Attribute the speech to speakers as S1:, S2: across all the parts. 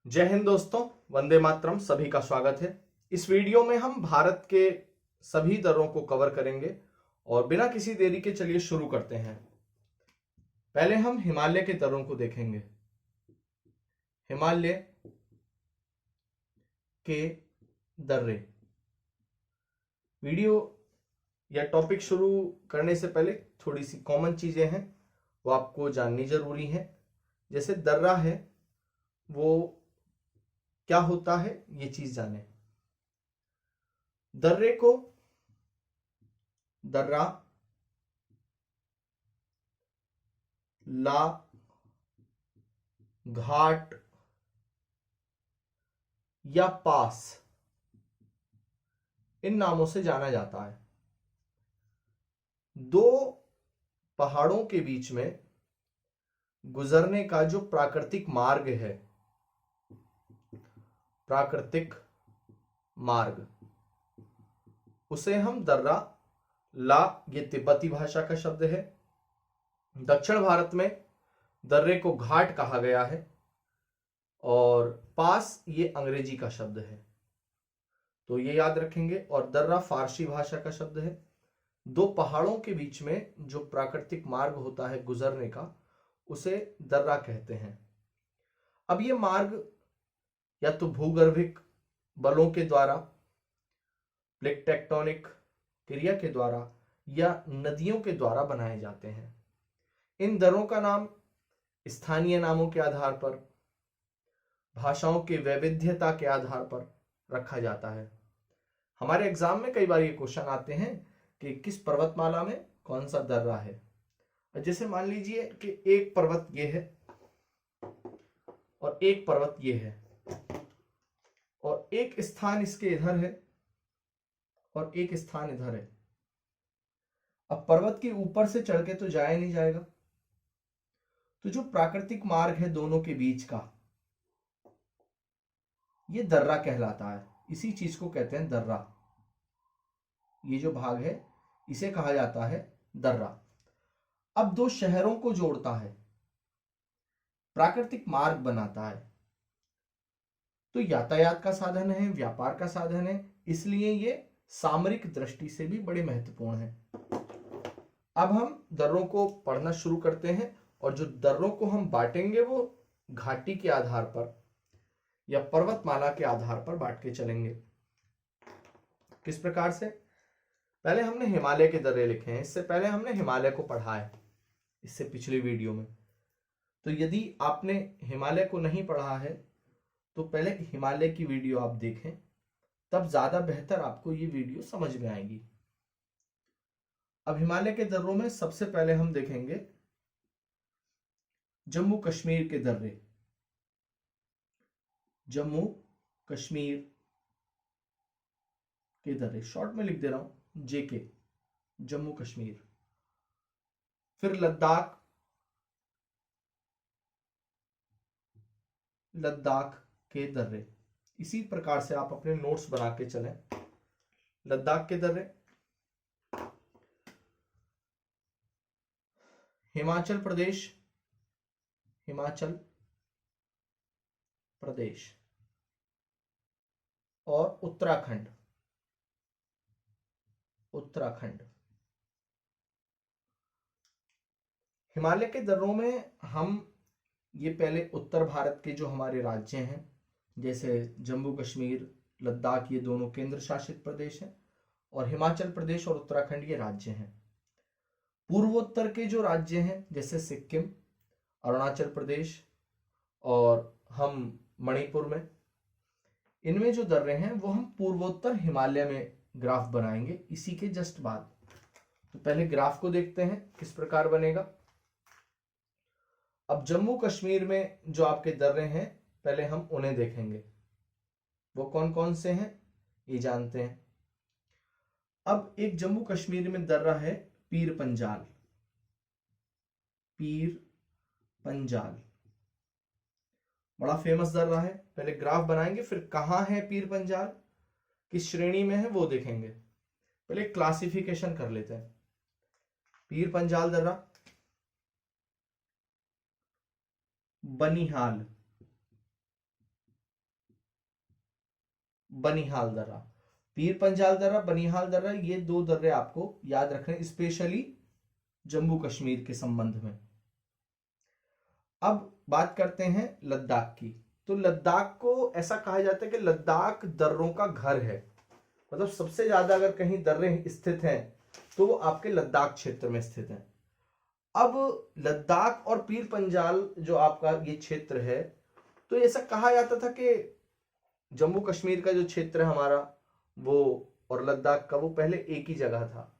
S1: जय हिंद दोस्तों, वंदे मातरम। सभी का स्वागत है। इस वीडियो में हम भारत के सभी दर्रों को कवर करेंगे और बिना किसी देरी के चलिए शुरू करते हैं। पहले हम हिमालय के दर्रों को देखेंगे। हिमालय के दर्रे। वीडियो या टॉपिक शुरू करने से पहले थोड़ी सी कॉमन चीजें हैं, वो आपको जाननी जरूरी है। जैसे दर्रा है, वो क्या होता है ये चीज जाने। दर्रे को दर्रा, ला, घाट या पास, इन नामों से जाना जाता है। दो पहाड़ों के बीच में गुजरने का जो प्राकृतिक मार्ग है, प्राकृतिक मार्ग, उसे हम दर्रा, ला, ये तिब्बती भाषा का शब्द है। दक्षिण भारत में दर्रे को घाट कहा गया है और पास ये अंग्रेजी का शब्द है, तो ये याद रखेंगे। और दर्रा फारसी भाषा का शब्द है। दो पहाड़ों के बीच में जो प्राकृतिक मार्ग होता है गुजरने का, उसे दर्रा कहते हैं। अब ये मार्ग या तो भूगर्भिक बलों के द्वारा, प्लेट टेक्टोनिक क्रिया के द्वारा, या नदियों के द्वारा बनाए जाते हैं। इन दर्रों का नाम स्थानीय नामों के आधार पर, भाषाओं की वैविध्यता के आधार पर रखा जाता है। हमारे एग्जाम में कई बार ये क्वेश्चन आते हैं कि किस पर्वतमाला में कौन सा दर्रा है। जैसे मान लीजिए कि एक पर्वत ये है और एक पर्वत ये है और एक स्थान इसके इधर है और एक स्थान इधर है। अब पर्वत के ऊपर से चढ़ के तो जाया नहीं जाएगा, तो जो प्राकृतिक मार्ग है दोनों के बीच का, ये दर्रा कहलाता है। इसी चीज को कहते हैं दर्रा। ये जो भाग है इसे कहा जाता है दर्रा। अब दो शहरों को जोड़ता है, प्राकृतिक मार्ग बनाता है, तो यातायात का साधन है, व्यापार का साधन है, इसलिए ये सामरिक दृष्टि से भी बड़े महत्वपूर्ण है। अब हम दर्रों को पढ़ना शुरू करते हैं और जो दर्रों को हम बांटेंगे वो घाटी के आधार पर या पर्वतमाला के आधार पर बांट के चलेंगे। किस प्रकार से? पहले हमने हिमालय के दर्रे लिखे हैं, इससे पहले हमने हिमालय को पढ़ा है इससे पिछली वीडियो में। तो यदि आपने हिमालय को नहीं पढ़ा है तो पहले हिमालय की वीडियो आप देखें, तब ज्यादा बेहतर आपको ये वीडियो समझ में आएगी। अब हिमालय के दर्रों में सबसे पहले हम देखेंगे जम्मू कश्मीर के दर्रे। जम्मू कश्मीर के दर्रे, शॉर्ट में लिख दे रहा हूं जेके, जम्मू कश्मीर। फिर लद्दाख, लद्दाख के दर्रे। इसी प्रकार से आप अपने नोट्स बना के चलें। लद्दाख के दर्रे। हिमाचल प्रदेश, हिमाचल प्रदेश और उत्तराखंड, उत्तराखंड। हिमालय के दर्रों में हम ये पहले उत्तर भारत के जो हमारे राज्य हैं, जैसे जम्मू कश्मीर, लद्दाख, ये दोनों केंद्र शासित प्रदेश हैं और हिमाचल प्रदेश और उत्तराखंड ये राज्य हैं। पूर्वोत्तर के जो राज्य हैं जैसे सिक्किम, अरुणाचल प्रदेश और हम मणिपुर में, इनमें जो दर्रे हैं वो हम पूर्वोत्तर हिमालय में ग्राफ बनाएंगे इसी के जस्ट बाद। तो पहले ग्राफ को देखते हैं किस प्रकार बनेगा। अब जम्मू कश्मीर में जो आपके दर्रे हैं पहले हम उन्हें देखेंगे, वो कौन कौन से हैं ये जानते हैं। अब एक जम्मू कश्मीर में दर्रा है पीर पंजाल, पीर पंजाल, बड़ा फेमस दर्रा है। पहले ग्राफ बनाएंगे, फिर कहां है पीर पंजाल, किस श्रेणी में है वो देखेंगे। पहले क्लासिफिकेशन कर लेते हैं। पीर पंजाल दर्रा, बनिहाल, बनिहाल दर्रा। पीर पंजाल दर्रा, बनिहाल दर्रा, ये 2 दर्रे आपको याद रखने, स्पेशली जम्मू कश्मीर के संबंध में। अब बात करते हैं लद्दाख की। तो लद्दाख को ऐसा कहा जाता है कि लद्दाख दर्रों का घर है, मतलब सबसे ज्यादा अगर कहीं दर्रे स्थित हैं तो वो आपके लद्दाख क्षेत्र में स्थित हैं। अब लद्दाख और पीर पंजाल जो आपका ये क्षेत्र है, तो ऐसा कहा जाता था कि जम्मू कश्मीर का जो क्षेत्र है हमारा वो और लद्दाख का वो पहले एक ही जगह था।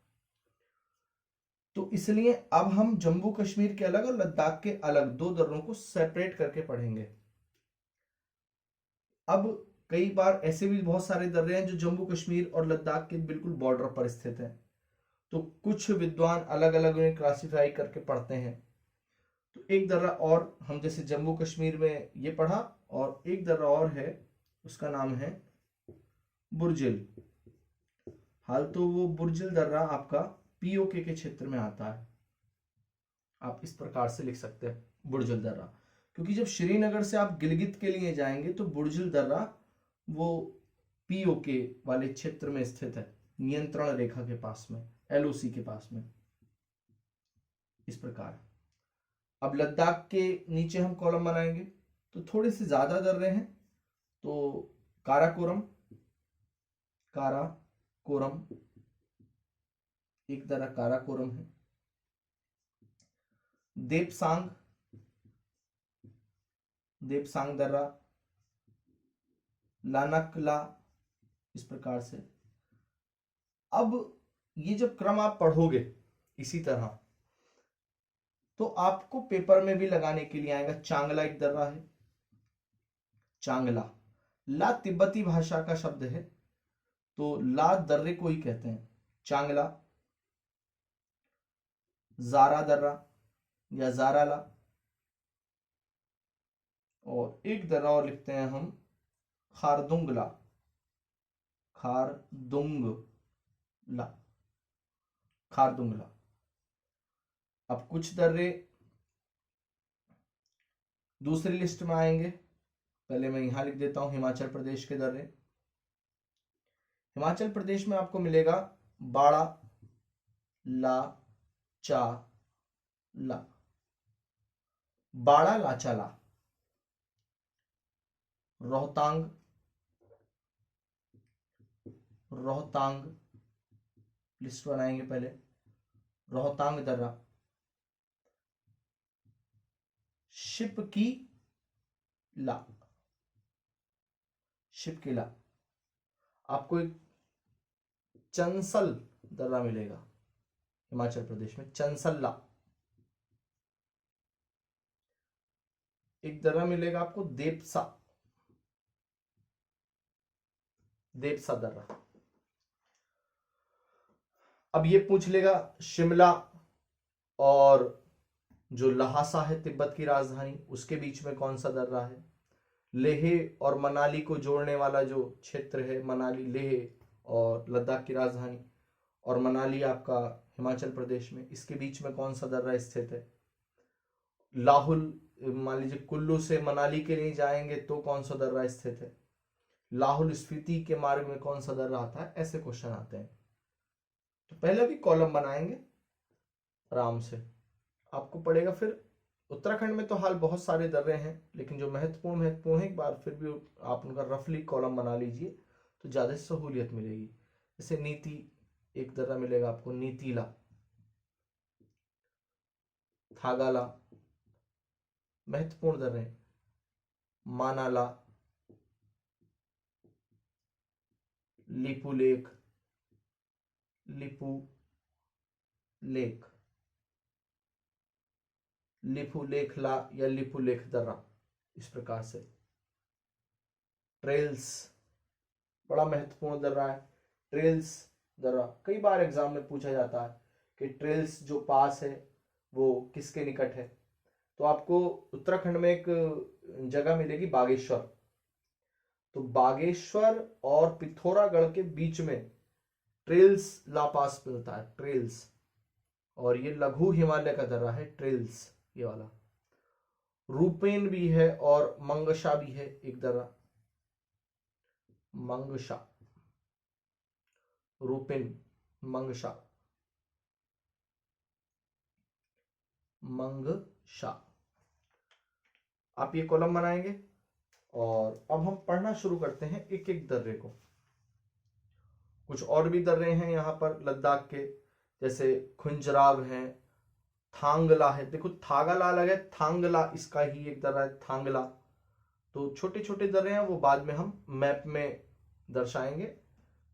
S1: तो इसलिए अब हम जम्मू कश्मीर के अलग और लद्दाख के अलग 2 दर्रों को सेपरेट करके पढ़ेंगे। अब कई बार ऐसे भी बहुत सारे दर्रे हैं जो जम्मू कश्मीर और लद्दाख के बिल्कुल बॉर्डर पर स्थित हैं, तो कुछ विद्वान अलग अलग उन्हें क्लासिफाई करके पढ़ते हैं। तो एक दर्रा और हम जैसे जम्मू कश्मीर में ये पढ़ा, और एक दर्रा और है उसका नाम है बुर्जिल। हाल तो वो बुर्जिल दर्रा आपका पीओके के क्षेत्र में आता है। आप इस प्रकार से लिख सकते हैं बुर्जिल दर्रा, क्योंकि जब श्रीनगर से आप गिलगित के लिए जाएंगे तो बुर्जिल दर्रा वो पीओके वाले क्षेत्र में स्थित है, नियंत्रण रेखा के पास में, एलओसी के पास में। इस प्रकार अब लद्दाख के नीचे हम कॉलम बनाएंगे तो थोड़े से ज्यादा दर्रे हैं। तो काराकोरम, काराकोरम, एक दर्रा काराकोरम है। देपसांग, देपसांग दर्रा, लानकला, इस प्रकार से। अब ये जब क्रम आप पढ़ोगे इसी तरह तो आपको पेपर में भी लगाने के लिए आएगा। चांगला एक दर्रा है, चांगला। ला तिब्बती भाषा का शब्द है, तो ला दर्रे को ही कहते हैं चांगला। जारा दर्रा या जाराला, और एक दर्रा और लिखते हैं हम खारदुंगला, खारदुंगला, खारदुंगला। अब कुछ दर्रे दूसरी लिस्ट में आएंगे, पहले मैं यहां लिख देता हूं हिमाचल प्रदेश के दर्रे। हिमाचल प्रदेश में आपको मिलेगा बाड़ा, ला, चा, ला, बाड़ा लाचाला। रोहतांग, रोहतांग लिस्ट बनाएंगे पहले, रोहतांग दर्रा। शिपकी ला, शिपकिला। आपको एक चंसल दर्रा मिलेगा हिमाचल प्रदेश में, चंसल्ला। एक दर्रा मिलेगा आपको देपसा, देपसा दर्रा। अब ये पूछ लेगा शिमला और जो लहासा है तिब्बत की राजधानी, उसके बीच में कौन सा दर्रा है। लेह और मनाली को जोड़ने वाला जो क्षेत्र है, मनाली, लेह और लद्दाख की राजधानी, और मनाली आपका हिमाचल प्रदेश में, इसके बीच में कौन सा दर्रा स्थित है। लाहुल, मान लीजिए कुल्लू से मनाली के लिए जाएंगे तो कौन सा दर्रा स्थित है। लाहुल स्फीति के मार्ग में कौन सा दर्रा आता है। ऐसे क्वेश्चन आते हैं। तो पहले भी कॉलम बनाएंगे आराम से, आपको पड़ेगा। फिर उत्तराखंड में तो हाल बहुत सारे दर्रे हैं, लेकिन जो महत्वपूर्ण महत्वपूर्ण है एक बार फिर भी आप उनका रफली कॉलम बना लीजिए तो ज्यादा सहूलियत मिलेगी। जैसे नीति, एक दर्रा मिलेगा आपको नीतीला, थागाला, महत्वपूर्ण दर्रे, मानाला, लिपू लेक, लिपू लेक, लिपू लेखला या लिपू लेख दर्रा, इस प्रकार से। ट्रेल्स, बड़ा महत्वपूर्ण दर्रा है ट्रेल्स दर्रा। कई बार एग्जाम में पूछा जाता है कि ट्रेल्स जो पास है वो किसके निकट है। तो आपको उत्तराखंड में एक जगह मिलेगी बागेश्वर, तो बागेश्वर और पिथौरागढ़ के बीच में ट्रेल्स ला पास मिलता है, ट्रेल्स। और ये लघु हिमालय का दर्रा है ट्रेल्स, ये वाला। रूपेन भी है और मंगशा भी है एक दर्रा, मंगशा, रूपिन, मंगशा, मंगशा। आप ये कॉलम बनाएंगे और अब हम पढ़ना शुरू करते हैं एक एक दर्रे को। कुछ और भी दर्रे हैं यहाँ पर लद्दाख के, जैसे खुंजराव है, थांगला है। देखो थागला अलग है, थांगला इसका ही एक दर्रा है, थांगला। तो छोटे छोटे दर्रे हैं, वो बाद में हम मैप में दर्शाएंगे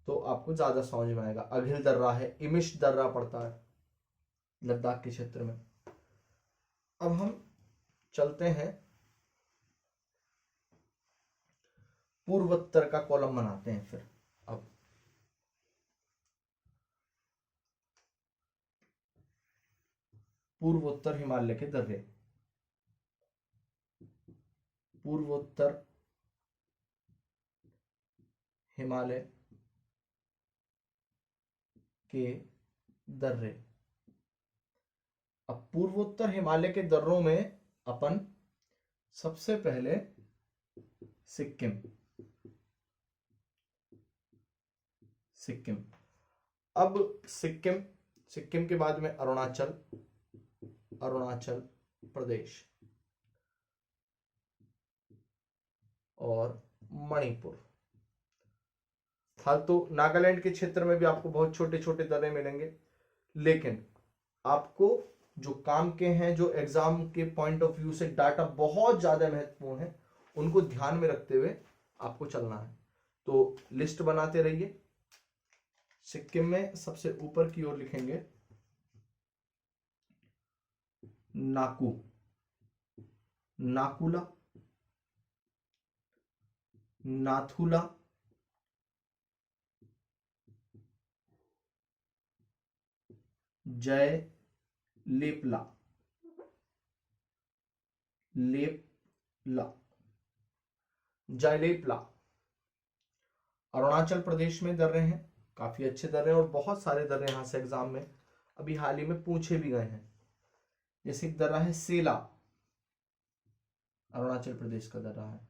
S1: तो आपको ज्यादा समझ में आएगा। अघिल दर्रा है, इमिश दर्रा पड़ता है लद्दाख के क्षेत्र में। अब हम चलते हैं, पूर्वोत्तर का कॉलम बनाते हैं फिर। अब पूर्वोत्तर हिमालय के दर्रे, पूर्वोत्तर हिमालय के दर्रे। अब पूर्वोत्तर हिमालय के दर्रों में अपन सबसे पहले सिक्किम, सिक्किम। अब सिक्किम, सिक्किम के बाद में अरुणाचल, अरुणाचल प्रदेश और मणिपुर। फालतू नागालैंड के क्षेत्र में भी आपको बहुत छोटे छोटे दर्रे मिलेंगे, लेकिन आपको जो काम के हैं, जो एग्जाम के पॉइंट ऑफ व्यू से डाटा बहुत ज्यादा महत्वपूर्ण है, उनको ध्यान में रखते हुए आपको चलना है। तो लिस्ट बनाते रहिए। सिक्किम में सबसे ऊपर की ओर लिखेंगे नाकू, नाकुला, नाथुला, जय लेपला, लेपला, जयलेपला। अरुणाचल प्रदेश में दर्रे हैं, काफी अच्छे दर्रे हैं और बहुत सारे दर्रे यहां से एग्जाम में अभी हाल ही में पूछे भी गए हैं। जैसे एक दर्रा है सेला, अरुणाचल प्रदेश का दर्रा है।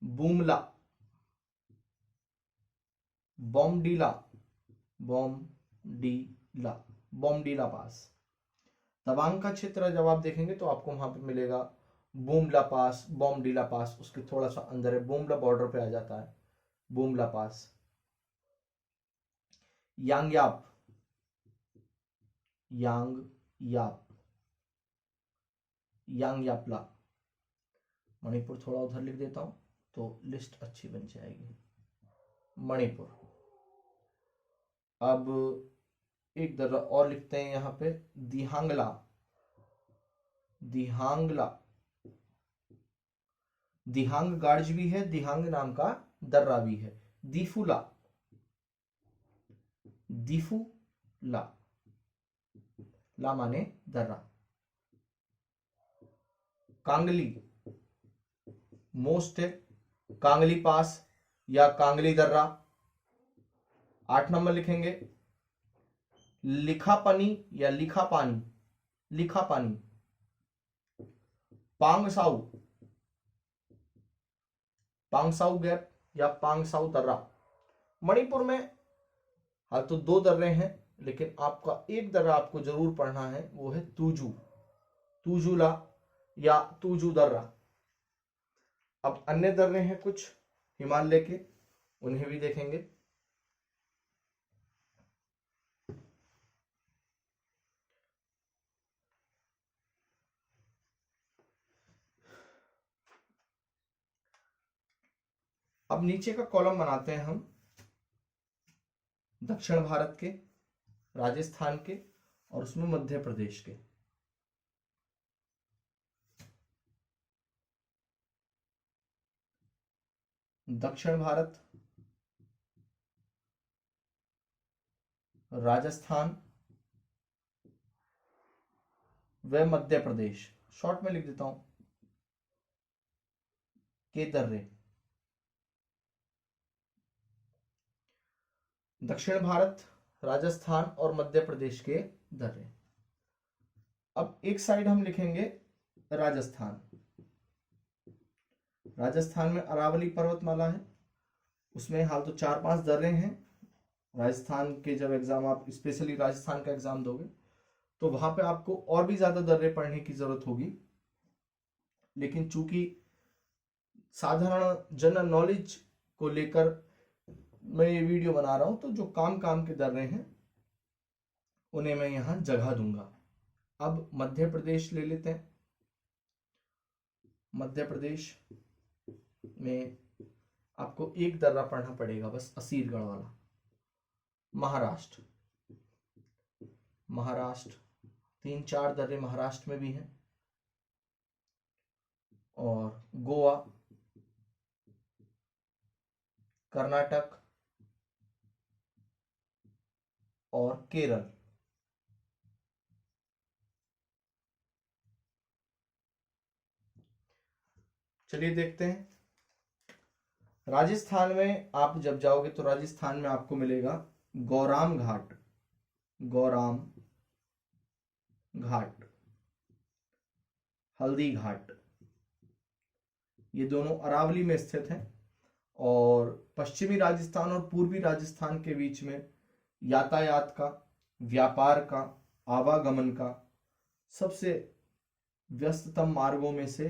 S1: बूमला, बॉमडीला, बॉमडीला, बॉमडीला पास। तवांग का क्षेत्र जब आप देखेंगे तो आपको वहां पे मिलेगा बूमला पास, बॉमडीला पास, उसके थोड़ा सा अंदर है, बूमला बॉर्डर पे आ जाता है बूमला पास। यांगयाप, यांगयाप, यांगयापला। मणिपुर थोड़ा उधर लिख देता हूं तो लिस्ट अच्छी बन जाएगी। मणिपुर। अब एक दर्रा और लिखते हैं यहां पे, दिहांगला, दिहांगला। दिहांग गार्ज भी है, दिहांग नाम का दर्रा भी है। दीफुला, दीफुला, ला माने दर्रा। कांगली, मोस्ट है, कांगली पास या कांगली दर्रा। 8 नंबर लिखेंगे लिखापनी या लिखापानी, लिखापानी। पांगसाउ, पांगसाउ गैप या पांगसाउ दर्रा। मणिपुर में हाँ तो 2 दर्रे हैं, लेकिन आपका एक दर्रा आपको जरूर पढ़ना है, वो है तुजू, तुजुला या तुजू दर्रा। अब अन्य दर्रे हैं कुछ हिमालय के, उन्हें भी देखेंगे। अब नीचे का कॉलम बनाते हैं हम दक्षिण भारत के, राजस्थान के और उसमें मध्य प्रदेश के। दक्षिण भारत, राजस्थान व मध्य प्रदेश, शॉर्ट में लिख देता हूं के दर्रे। दक्षिण भारत, राजस्थान और मध्य प्रदेश के दर्रे। अब एक साइड हम लिखेंगे राजस्थान। राजस्थान में अरावली पर्वतमाला है, उसमें हाल तो 4-5 दर्रे हैं। राजस्थान के जब एग्जाम, आप स्पेशली राजस्थान का एग्जाम दोगे तो वहां पे आपको और भी ज्यादा दर्रे पढ़ने की जरूरत होगी, लेकिन चूंकि साधारण जनरल नॉलेज को लेकर मैं ये वीडियो बना रहा हूं, तो जो काम काम के दर्रे हैं उन्हें मैं यहां जगह दूंगा। अब मध्य प्रदेश ले लेते हैं। मध्य प्रदेश में आपको एक दर्रा पढ़ना पड़ेगा बस, असीरगढ़ वाला। महाराष्ट्र, महाराष्ट्र 3-4 दर्रे महाराष्ट्र में भी हैं। और गोवा, कर्नाटक और केरल। चलिए देखते हैं। राजस्थान में आप जब जाओगे तो राजस्थान में आपको मिलेगा गौराम घाट, गौराम घाट, हल्दी घाट। ये दोनों अरावली में स्थित हैं और पश्चिमी राजस्थान और पूर्वी राजस्थान के बीच में यातायात का, व्यापार का, आवागमन का सबसे व्यस्ततम मार्गों में से,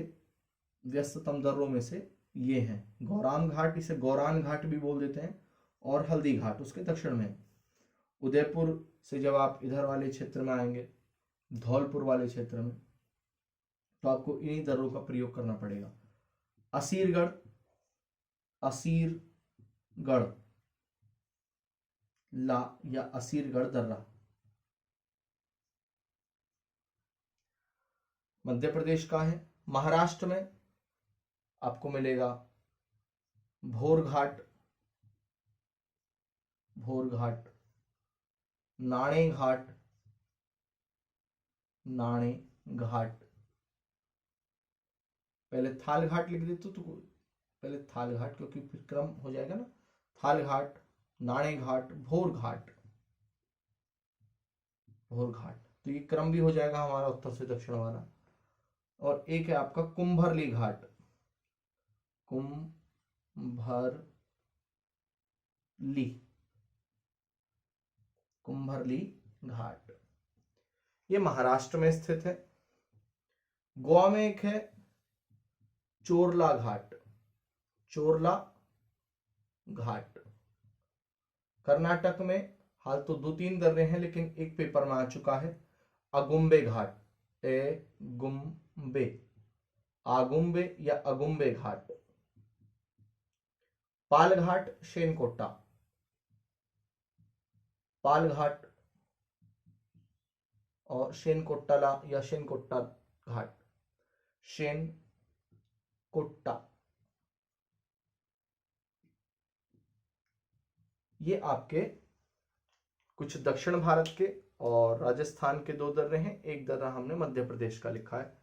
S1: व्यस्ततम दर्रों में से ये हैं। गौराम घाट, इसे गौरान घाट भी बोल देते हैं, और हल्दी घाट उसके दक्षिण में। उदयपुर से जब आप इधर वाले क्षेत्र में आएंगे, धौलपुर वाले क्षेत्र में, तो आपको इन्हीं दर्रों का प्रयोग करना पड़ेगा। असीरगढ़, असीरगढ़ ला या असीरगढ़ दर्रा। मध्य प्रदेश का है। महाराष्ट्र में आपको मिलेगा भोर घाट, भोर घाट, नाणे घाट, नाणे घाट। पहले थाल घाट लिख देते तो पहले थाल घाट, क्योंकि फिर क्रम हो जाएगा ना। थाल घाट, नाणे घाट, भोर घाट, भोर घाट, तो ये क्रम भी हो जाएगा हमारा उत्तर से दक्षिण वाला। और एक है आपका कुंभरली घाट, कुंभरली, कुंभरली घाट, ये महाराष्ट्र में स्थित है। गोवा में एक है चोरला घाट, चोरला घाट। कर्नाटक में हाल तो 2-3 दर्रे हैं, लेकिन एक पेपर में आ चुका है अगुम्बे घाट, ए गुम्बे, आगुम्बे या अगुम्बे घाट। पालघाट, शेनकोट्टा, पालघाट और शेनकोट्टाला या शेनकोट्टा घाट, शेनकोट्टा। ये आपके कुछ दक्षिण भारत के और राजस्थान के 2 दर्रे हैं। एक दर्रा हमने मध्य प्रदेश का लिखा है,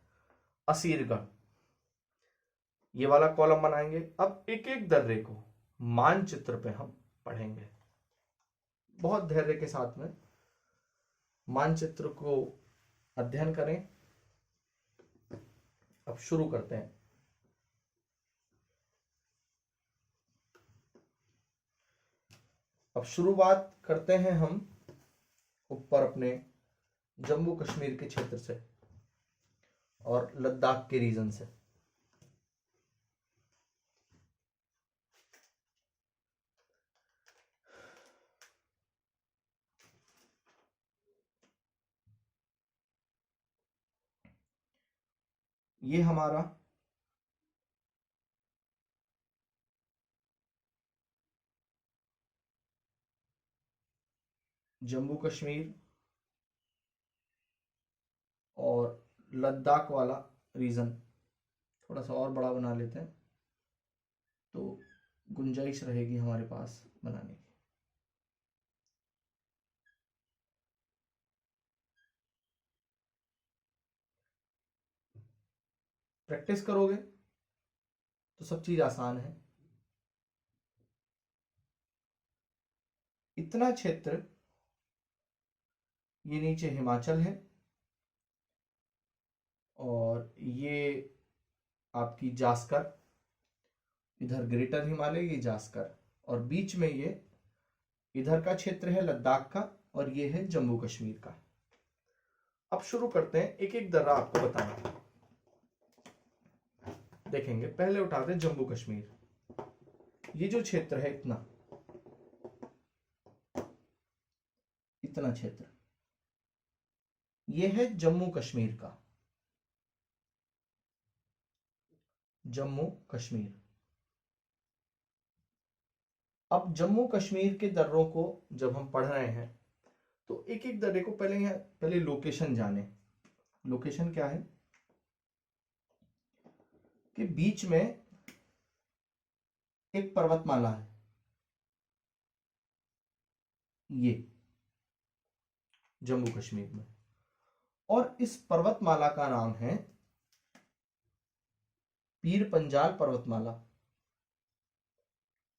S1: असीरगढ़। ये वाला कॉलम बनाएंगे। अब एक एक दर्रे को मानचित्र पे हम पढ़ेंगे, बहुत धैर्य के साथ में मानचित्र को अध्ययन करें। अब शुरू करते हैं। अब शुरुआत करते हैं हम ऊपर अपने जम्मू कश्मीर के क्षेत्र से और लद्दाख के रीजन से। ये हमारा जम्मू कश्मीर और लद्दाख वाला रीजन थोड़ा सा और बड़ा बना लेते हैं, तो गुंजाइश रहेगी हमारे पास बनाने की। प्रैक्टिस करोगे तो सब चीज आसान है। इतना क्षेत्र, ये नीचे हिमाचल है और ये आपकी जास्कर, इधर ग्रेटर हिमालय, ये जास्कर। और बीच में ये इधर का क्षेत्र है लद्दाख का, और ये है जम्मू कश्मीर का। अब शुरू करते हैं, एक एक दर्रा आपको बताना देखेंगे। पहले उठाते हैं जम्मू कश्मीर। ये जो क्षेत्र है इतना क्षेत्र, ये है जम्मू कश्मीर का, जम्मू कश्मीर। अब जम्मू कश्मीर के दर्रों को जब हम पढ़ रहे हैं तो एक एक दर्रे को पहले लोकेशन जाने। लोकेशन क्या है कि बीच में एक पर्वतमाला है, ये जम्मू कश्मीर में, और इस पर्वतमाला का नाम है पीर पंजाल पर्वतमाला।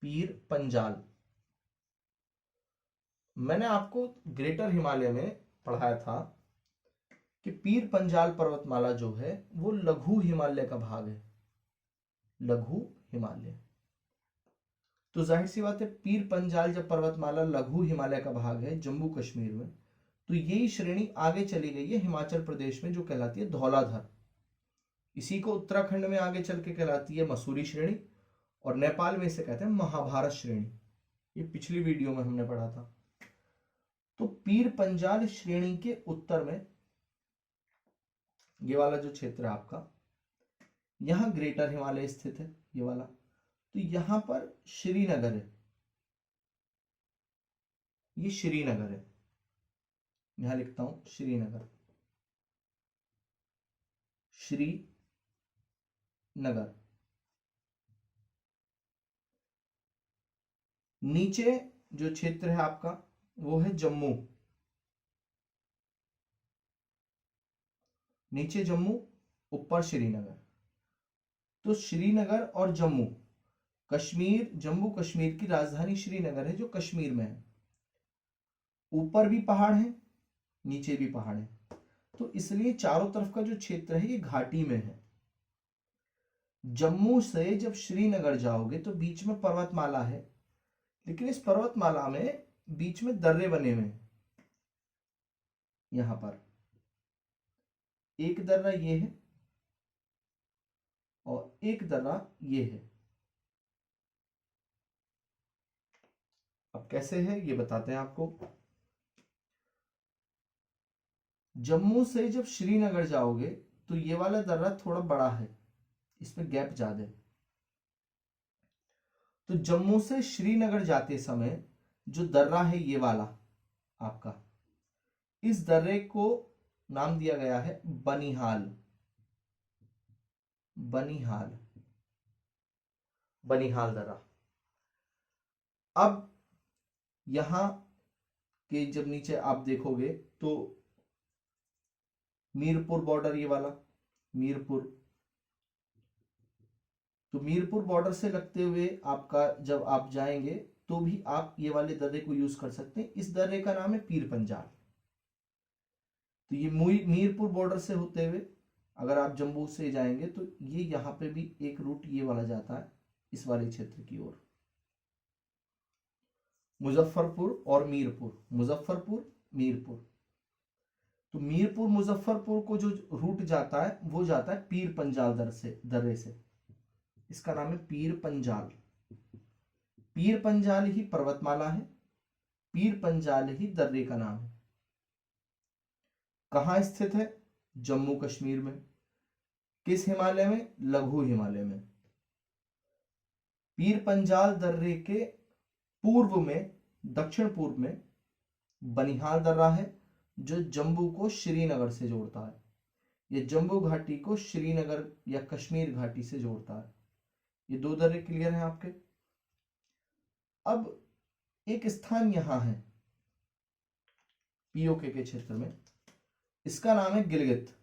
S1: पीर पंजाल, मैंने आपको ग्रेटर हिमालय में पढ़ाया था कि पीर पंजाल पर्वतमाला जो है वो लघु हिमालय का भाग है, लघु हिमालय। तो जाहिर सी बात है, पीर पंजाल जब पर्वतमाला लघु हिमालय का भाग है जम्मू कश्मीर में, तो यही श्रेणी आगे चली गई है हिमाचल प्रदेश में, जो कहलाती है धौलाधर। इसी को उत्तराखंड में आगे चल के कहलाती है मसूरी श्रेणी, और नेपाल में इसे कहते हैं महाभारत श्रेणी। ये पिछली वीडियो में हमने पढ़ा था। तो पीर पंजाल श्रेणी के उत्तर में ये वाला जो क्षेत्र है आपका, यहां ग्रेटर हिमालय स्थित है, ये वाला। तो यहां पर श्रीनगर है, ये श्रीनगर है, यहां लिखता हूं श्रीनगर, श्रीनगर। नीचे जो क्षेत्र है आपका वो है जम्मू, नीचे जम्मू, ऊपर श्रीनगर। तो श्रीनगर और जम्मू, कश्मीर, जम्मू कश्मीर की राजधानी श्रीनगर है जो कश्मीर में है। ऊपर भी पहाड़ है, नीचे भी पहाड़ है, तो इसलिए चारों तरफ का जो क्षेत्र है ये घाटी में है। जम्मू से जब श्रीनगर जाओगे तो बीच में पर्वतमाला है, लेकिन इस पर्वतमाला में बीच में दर्रे बने हुए हैं। यहां पर एक दर्रा ये है और एक दर्रा ये है। अब कैसे है ये बताते हैं आपको। जम्मू से जब श्रीनगर जाओगे तो ये वाला दर्रा थोड़ा बड़ा है, इसमें गैप ज्यादा है। तो जम्मू से श्रीनगर जाते समय जो दर्रा है ये वाला आपका, इस दर्रे को नाम दिया गया है बनिहाल। बनिहाल, बनिहाल दर्रा। अब यहां के जब नीचे आप देखोगे तो मीरपुर बॉर्डर, ये वाला मीरपुर, तो मीरपुर बॉर्डर से लगते हुए आपका जब आप जाएंगे तो भी आप ये वाले दर्रे को यूज कर सकते हैं। इस दर्रे का नाम है पीर पंजाल। तो ये मीरपुर बॉर्डर से होते हुए अगर आप जम्मू से जाएंगे तो ये यहां पे भी एक रूट ये वाला जाता है इस वाले क्षेत्र की ओर, मुजफ्फरपुर और मीरपुर, मुजफ्फरपुर मीरपुर। तो मीरपुर मुजफ्फरपुर को जो रूट जाता है वो जाता है पीर पंजाल दर्रे से। इसका नाम है पीर पंजाल। पीर पंजाल ही पर्वतमाला है, पीर पंजाल ही दर्रे का नाम है। कहां स्थित है? जम्मू कश्मीर में। किस हिमालय में? लघु हिमालय में। पीर पंजाल दर्रे के पूर्व में, दक्षिण पूर्व में बनिहाल दर्रा है जो जम्मू को श्रीनगर से जोड़ता है। ये जम्मू घाटी को श्रीनगर या कश्मीर घाटी से जोड़ता है। ये दो दर्रे क्लियर हैं आपके। अब एक स्थान यहां है पीओके के क्षेत्र में, इसका नाम है गिलगित।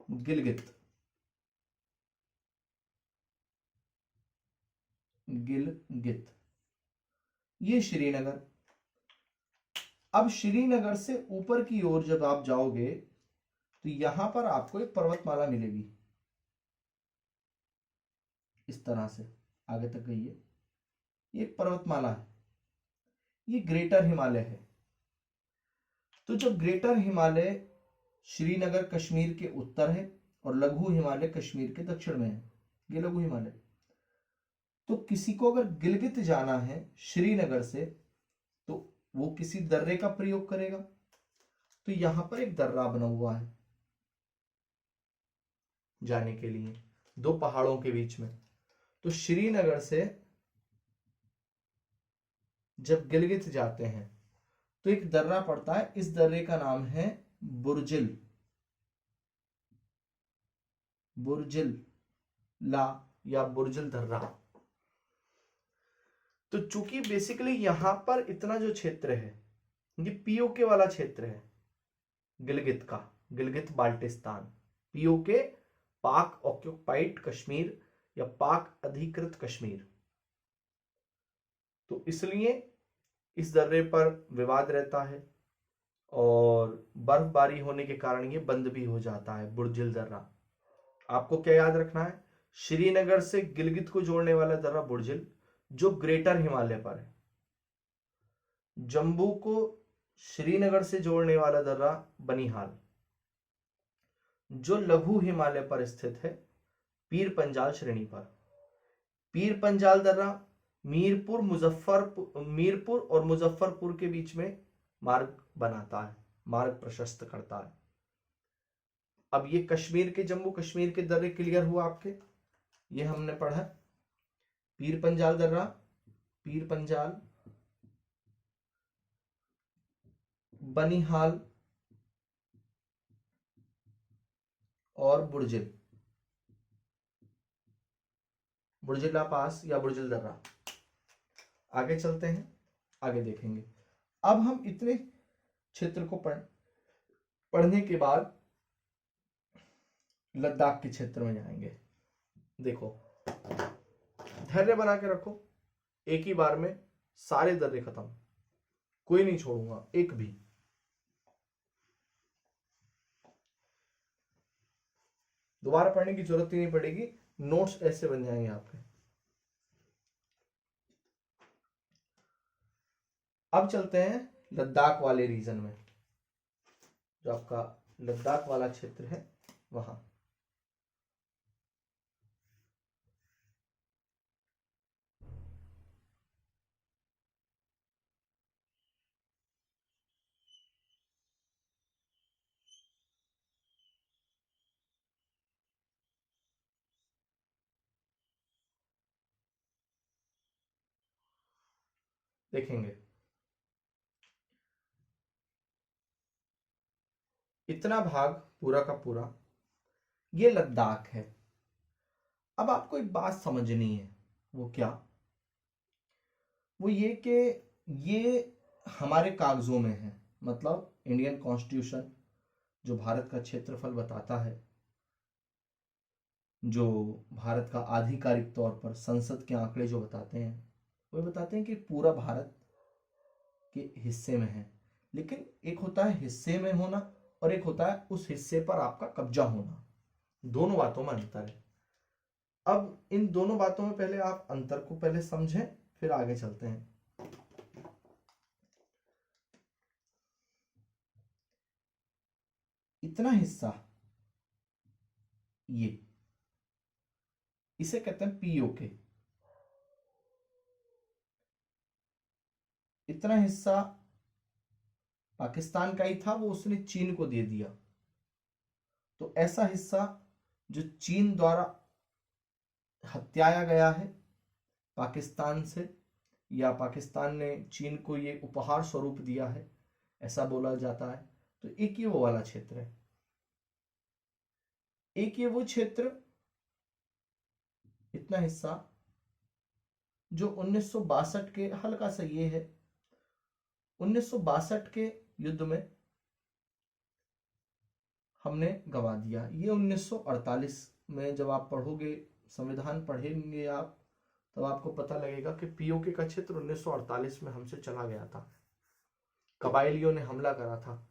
S1: गिलगित, गिलगित, ये श्रीनगर। अब श्रीनगर से ऊपर की ओर जब आप जाओगे तो यहां पर आपको एक पर्वतमाला मिलेगी। इस तरह से आगे तक गई है, ये एक पर्वतमाला है, ये ग्रेटर हिमालय है। तो जो ग्रेटर हिमालय श्रीनगर कश्मीर के उत्तर है और लघु हिमालय कश्मीर के दक्षिण में है, ये लघु हिमालय। तो किसी को अगर गिलगित जाना है श्रीनगर से तो वो किसी दर्रे का प्रयोग करेगा। तो यहां पर एक दर्रा बना हुआ है जाने के लिए, दो पहाड़ों के बीच में। तो श्रीनगर से जब गिलगित जाते हैं तो एक दर्रा पड़ता है, इस दर्रे का नाम है बुर्जिल, बुर्जिल ला या बुर्जिल दर्रा। तो चूंकि बेसिकली यहां पर इतना जो क्षेत्र है ये पीओके वाला क्षेत्र है, गिलगित का, गिलगित बाल्टिस्तान, पीओके पाक ऑक्युपाइड कश्मीर या पाक अधिकृत कश्मीर। तो इसलिए इस दर्रे पर विवाद रहता है और बर्फबारी होने के कारण ये बंद भी हो जाता है, बुर्जिल दर्रा। आपको क्या याद रखना है, श्रीनगर से गिलगित को जोड़ने वाला दर्रा बुर्जिल जो ग्रेटर हिमालय पर है, जम्मू को श्रीनगर से जोड़ने वाला दर्रा बनिहाल, जो लघु हिमालय पर स्थित है पीर पंजाल श्रेणी पर। पीर पंजाल दर्रा मीरपुर और मुजफ्फरपुर के बीच में मार्ग बनाता है, मार्ग प्रशस्त करता है। अब ये कश्मीर के, जम्मू कश्मीर के दर्रे क्लियर हुआ आपके, ये हमने पढ़ा पीर पंजाल दर्रा, पीर पंजाल, बनिहाल और बुर्जिल, बुर्जिला पास या बुर्जिल दर्रा। आगे चलते हैं, आगे देखेंगे। अब हम इतने क्षेत्र को पढ़ने के बाद लद्दाख के क्षेत्र में जाएंगे। देखो, धैर्य बना के रखो, एक ही बार में सारे दर्रे खत्म, कोई नहीं छोड़ूंगा एक भी। दोबारा पढ़ने की जरूरत ही नहीं पड़ेगी, नोट्स ऐसे बन जाएंगे आपके। अब चलते हैं लद्दाख वाले रीजन में, जो आपका लद्दाख वाला क्षेत्र है वहां। देखेंगे इतना भाग पूरा का पूरा ये लद्दाख है। अब आपको एक बात समझनी है, वो क्या, वो ये कि ये हमारे कागजों में है, मतलब इंडियन कॉन्स्टिट्यूशन जो भारत का क्षेत्रफल बताता है, जो भारत का आधिकारिक तौर पर संसद के आंकड़े जो बताते हैं, वो बताते हैं कि पूरा भारत के हिस्से में है। लेकिन एक होता है हिस्से में होना और एक होता है उस हिस्से पर आपका कब्जा होना, दोनों बातों में अंतर है। अब इन दोनों बातों में पहले आप अंतर को पहले समझें, फिर आगे चलते हैं। इतना हिस्सा, ये इसे कहते हैं पीओके। इतना हिस्सा पाकिस्तान का ही था, वो उसने चीन को दे दिया। तो ऐसा हिस्सा जो चीन द्वारा हत्याया गया है पाकिस्तान से, या पाकिस्तान ने चीन को ये उपहार स्वरूप दिया है, ऐसा बोला जाता है। तो एक ये वो वाला क्षेत्र है, एक ये वो क्षेत्र, इतना हिस्सा जो 1962 के, हल्का सा ये है, 1962 के युद्ध में हमने गंवा दिया। ये 1948 में जब आप पढ़ोगे, संविधान पढ़ेंगे आप, तब आपको पता लगेगा कि पीओके का क्षेत्र 1948 में हमसे चला गया था। कबायलियों ने हमला करा था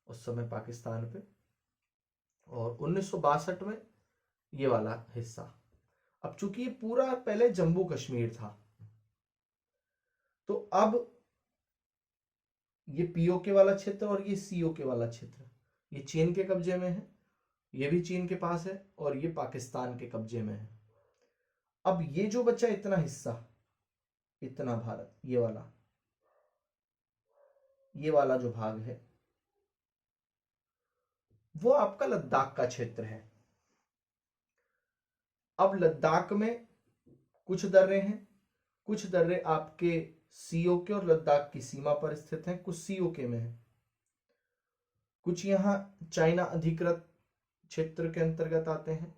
S1: उस समय पाकिस्तान पे, और 1962 में ये वाला हिस्सा। अब चूंकि ये पूरा पहले जम्मू कश्मीर था, तो अब ये पीओके वाला क्षेत्र और ये सीओके वाला क्षेत्र ये चीन के कब्जे में है, ये भी चीन के पास है, और ये पाकिस्तान के कब्जे में है। अब ये जो बचा इतना हिस्सा, इतना भारत, ये वाला जो भाग है वो आपका लद्दाख का क्षेत्र है। अब लद्दाख में कुछ दर्रे हैं, कुछ दर्रे आपके सीओके और लद्दाख की सीमा पर स्थित हैं, कुछ सीओके में है, कुछ यहां चाइना अधिकृत क्षेत्र के अंतर्गत आते हैं,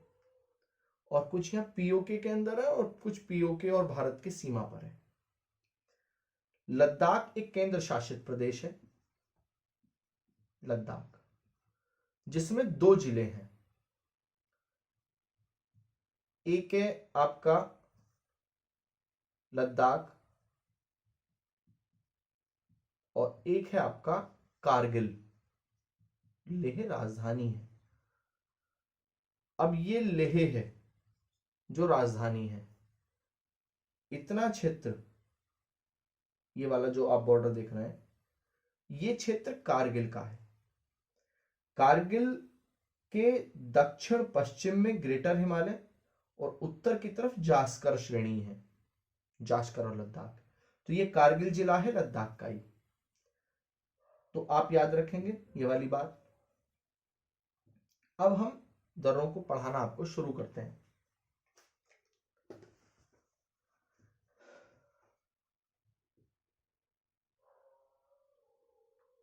S1: और कुछ यहाँ पीओके के अंदर है, और कुछ पीओके और भारत की सीमा पर है। लद्दाख एक केंद्र शासित प्रदेश है, लद्दाख, जिसमें 2 जिले हैं। एक है आपका लद्दाख और एक है आपका कारगिल। लेह राजधानी है। अब ये लेह है जो राजधानी है। इतना क्षेत्र, ये वाला जो आप बॉर्डर देख रहे हैं, ये क्षेत्र कारगिल का है। कारगिल के दक्षिण पश्चिम में ग्रेटर हिमालय और उत्तर की तरफ जास्कर श्रेणी है, जास्कर और लद्दाख। तो ये कारगिल जिला है लद्दाख का ही। तो आप याद रखेंगे ये वाली बात। अब हम दर्रों को पढ़ाना आपको शुरू करते हैं।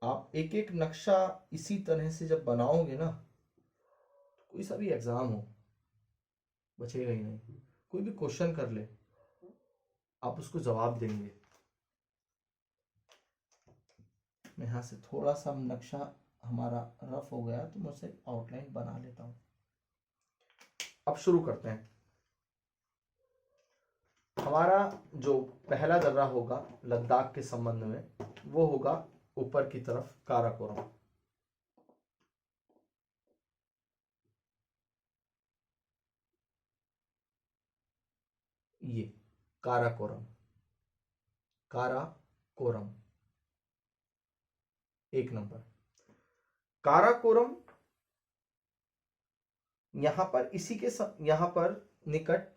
S1: आप एक एक नक्शा इसी तरह से जब बनाओगे ना, तो कोई सा भी एग्जाम हो बचेगा ही नहीं। कोई भी क्वेश्चन कर ले, आप उसको जवाब देंगे। मैं यहां से थोड़ा सा नक्शा हमारा रफ हो गया, तो मैं उसे आउटलाइन बना लेता हूं। अब शुरू करते हैं। हमारा जो पहला दर्रा होगा लद्दाख के संबंध में, वो होगा ऊपर की तरफ काराकोरम। ये काराकोरम, काराकोरम 1 नंबर। काराकोरम यहां पर यहां पर निकट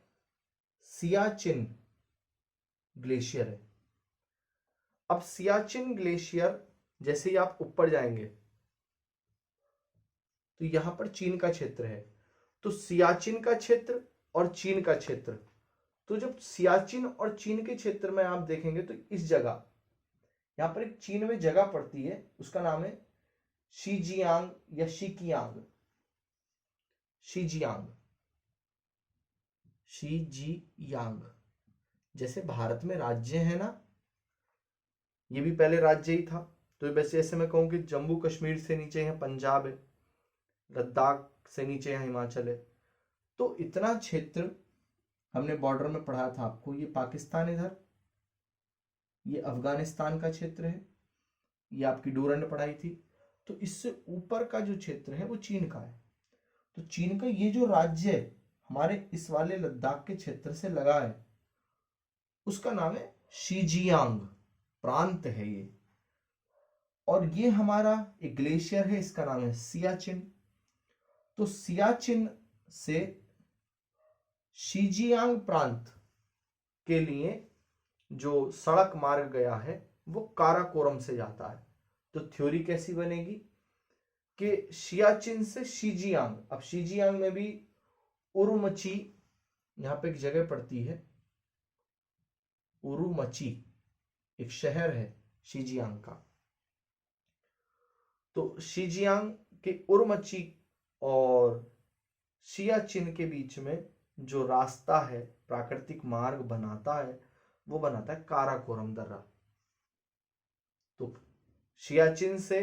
S1: सियाचिन ग्लेशियर है। अब सियाचिन ग्लेशियर जैसे ही आप ऊपर जाएंगे तो यहां पर चीन का क्षेत्र है। तो सियाचिन का क्षेत्र और चीन का क्षेत्र, तो जब सियाचिन और चीन के क्षेत्र में आप देखेंगे तो इस जगह, यहां पर एक चीन में जगह पड़ती है, उसका नाम है शीजियांग या शीकियांग, शीजियांग, शीजियांग। जैसे भारत में राज्य है ना, ये भी पहले राज्य ही था। तो वैसे ऐसे मैं कहूं कि जम्मू कश्मीर से नीचे यहाँ पंजाब है, लद्दाख से नीचे यहाँ हिमाचल है। तो इतना क्षेत्र हमने बॉर्डर में पढ़ा था आपको। ये पाकिस्तान इधर, ये अफगानिस्तान का क्षेत्र है, ये आपकी डूरंड पढ़ाई थी। तो इससे ऊपर का जो क्षेत्र है वो चीन का है। तो चीन का ये जो राज्य है हमारे इस वाले लद्दाख के क्षेत्र से लगा है, उसका नाम है शीजियांग प्रांत है ये। और ये हमारा एक ग्लेशियर है, इसका नाम है सियाचिन। तो सियाचिन से शीजियांग प्रांत के लिए जो सड़क मार्ग गया है वो काराकोरम से जाता है। तो थ्योरी कैसी बनेगी कि सियाचिन से शीजियांग, अब शीजियांग में भी उरुमची, यहां पे एक जगह पड़ती है उरुमची, एक शहर है शीजियांग का। तो शीजियांग के उरुमची और सियाचिन के बीच में जो रास्ता है, प्राकृतिक मार्ग बनाता है, वो बनाता है काराकोरम दर्रा। तो सियाचिन से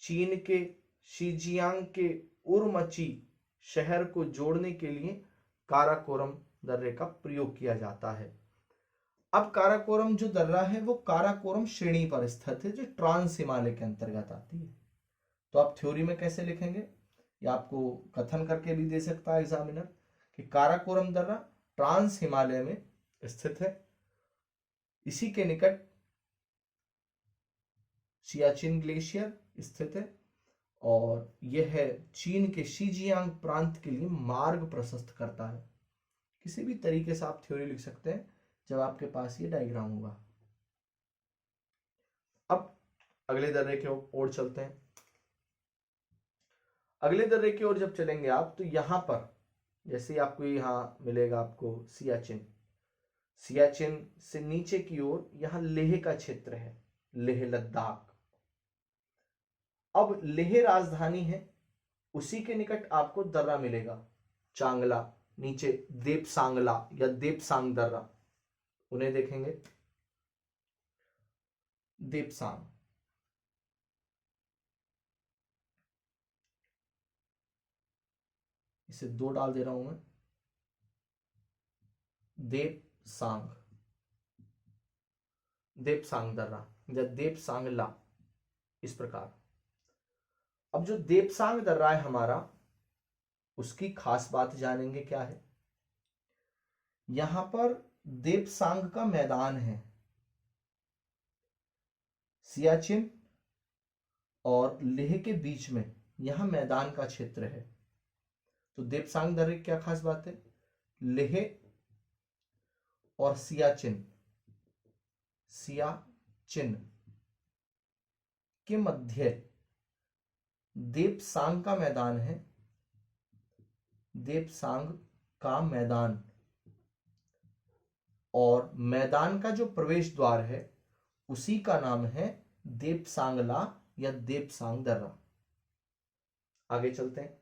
S1: चीन के शीजियांग के उरुमची शहर को जोड़ने के लिए काराकोरम दर्रे का प्रयोग किया जाता है। अब काराकोरम जो दर्रा है वो काराकोरम श्रेणी पर स्थित है, जो ट्रांस हिमालय के अंतर्गत आती है। तो आप थ्योरी में कैसे लिखेंगे, या आपको कथन करके भी दे सकता है एग्जामिनर कि काराकोरम दर्रा ट्रांस हिमालय में स्थित है। इसी के निकट सियाचिन ग्लेशियर स्थित है और यह चीन के शीजियांग प्रांत के लिए मार्ग प्रशस्त करता है। किसी भी तरीके से आप थ्योरी लिख सकते हैं जब आपके पास ये डायग्राम होगा। अब अगले दर्रे की ओर चलते हैं। अगले दर्रे की ओर जब चलेंगे आप तो यहां पर जैसे आपको यहां मिलेगा आपको सियाचिन, सियाचिन से नीचे की ओर यहां लेह का क्षेत्र है, लेह लद्दाख। अब लेह राजधानी है, उसी के निकट आपको दर्रा मिलेगा चांगला, नीचे देपसांगला या देपसांग दर्रा, उन्हें देखेंगे देपसांग। इसे 2 डाल दे रहा हूं मैं, देपसांग, देपसांग दर्रा या देपसांगला, इस प्रकार। अब जो देपसांग दर्रा है हमारा, उसकी खास बात जानेंगे क्या है। यहां पर देपसांग का मैदान है, सियाचिन और लेह के बीच में यहां मैदान का क्षेत्र है। तो देपसांग दर्रे की क्या खास बात है, लेह और सियाचिन, सियाचिन के मध्य देपसांग का मैदान है, देपसांग का मैदान, और मैदान का जो प्रवेश द्वार है उसी का नाम है देपसांगला या देपसांग दर्रा। आगे चलते हैं।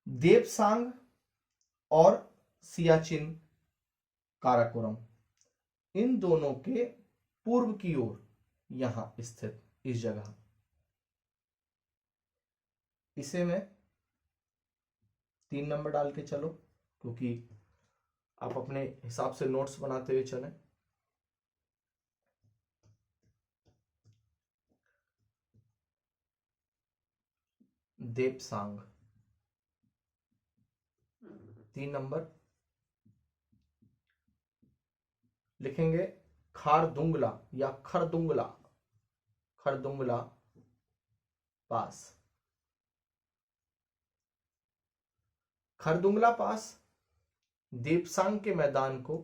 S1: देपसांग और सियाचिन काराकोरम, इन दोनों के पूर्व की ओर यहां स्थित इस जगह, इसे मैं 3 नंबर डाल के चलो, क्योंकि आप अपने हिसाब से नोट्स बनाते हुए चलें। देपसांग 3 नंबर। लिखेंगे खारदुंगला या खरदुंगला, खरदुंगला पास। खरदुंगला पास देपसांग के मैदान को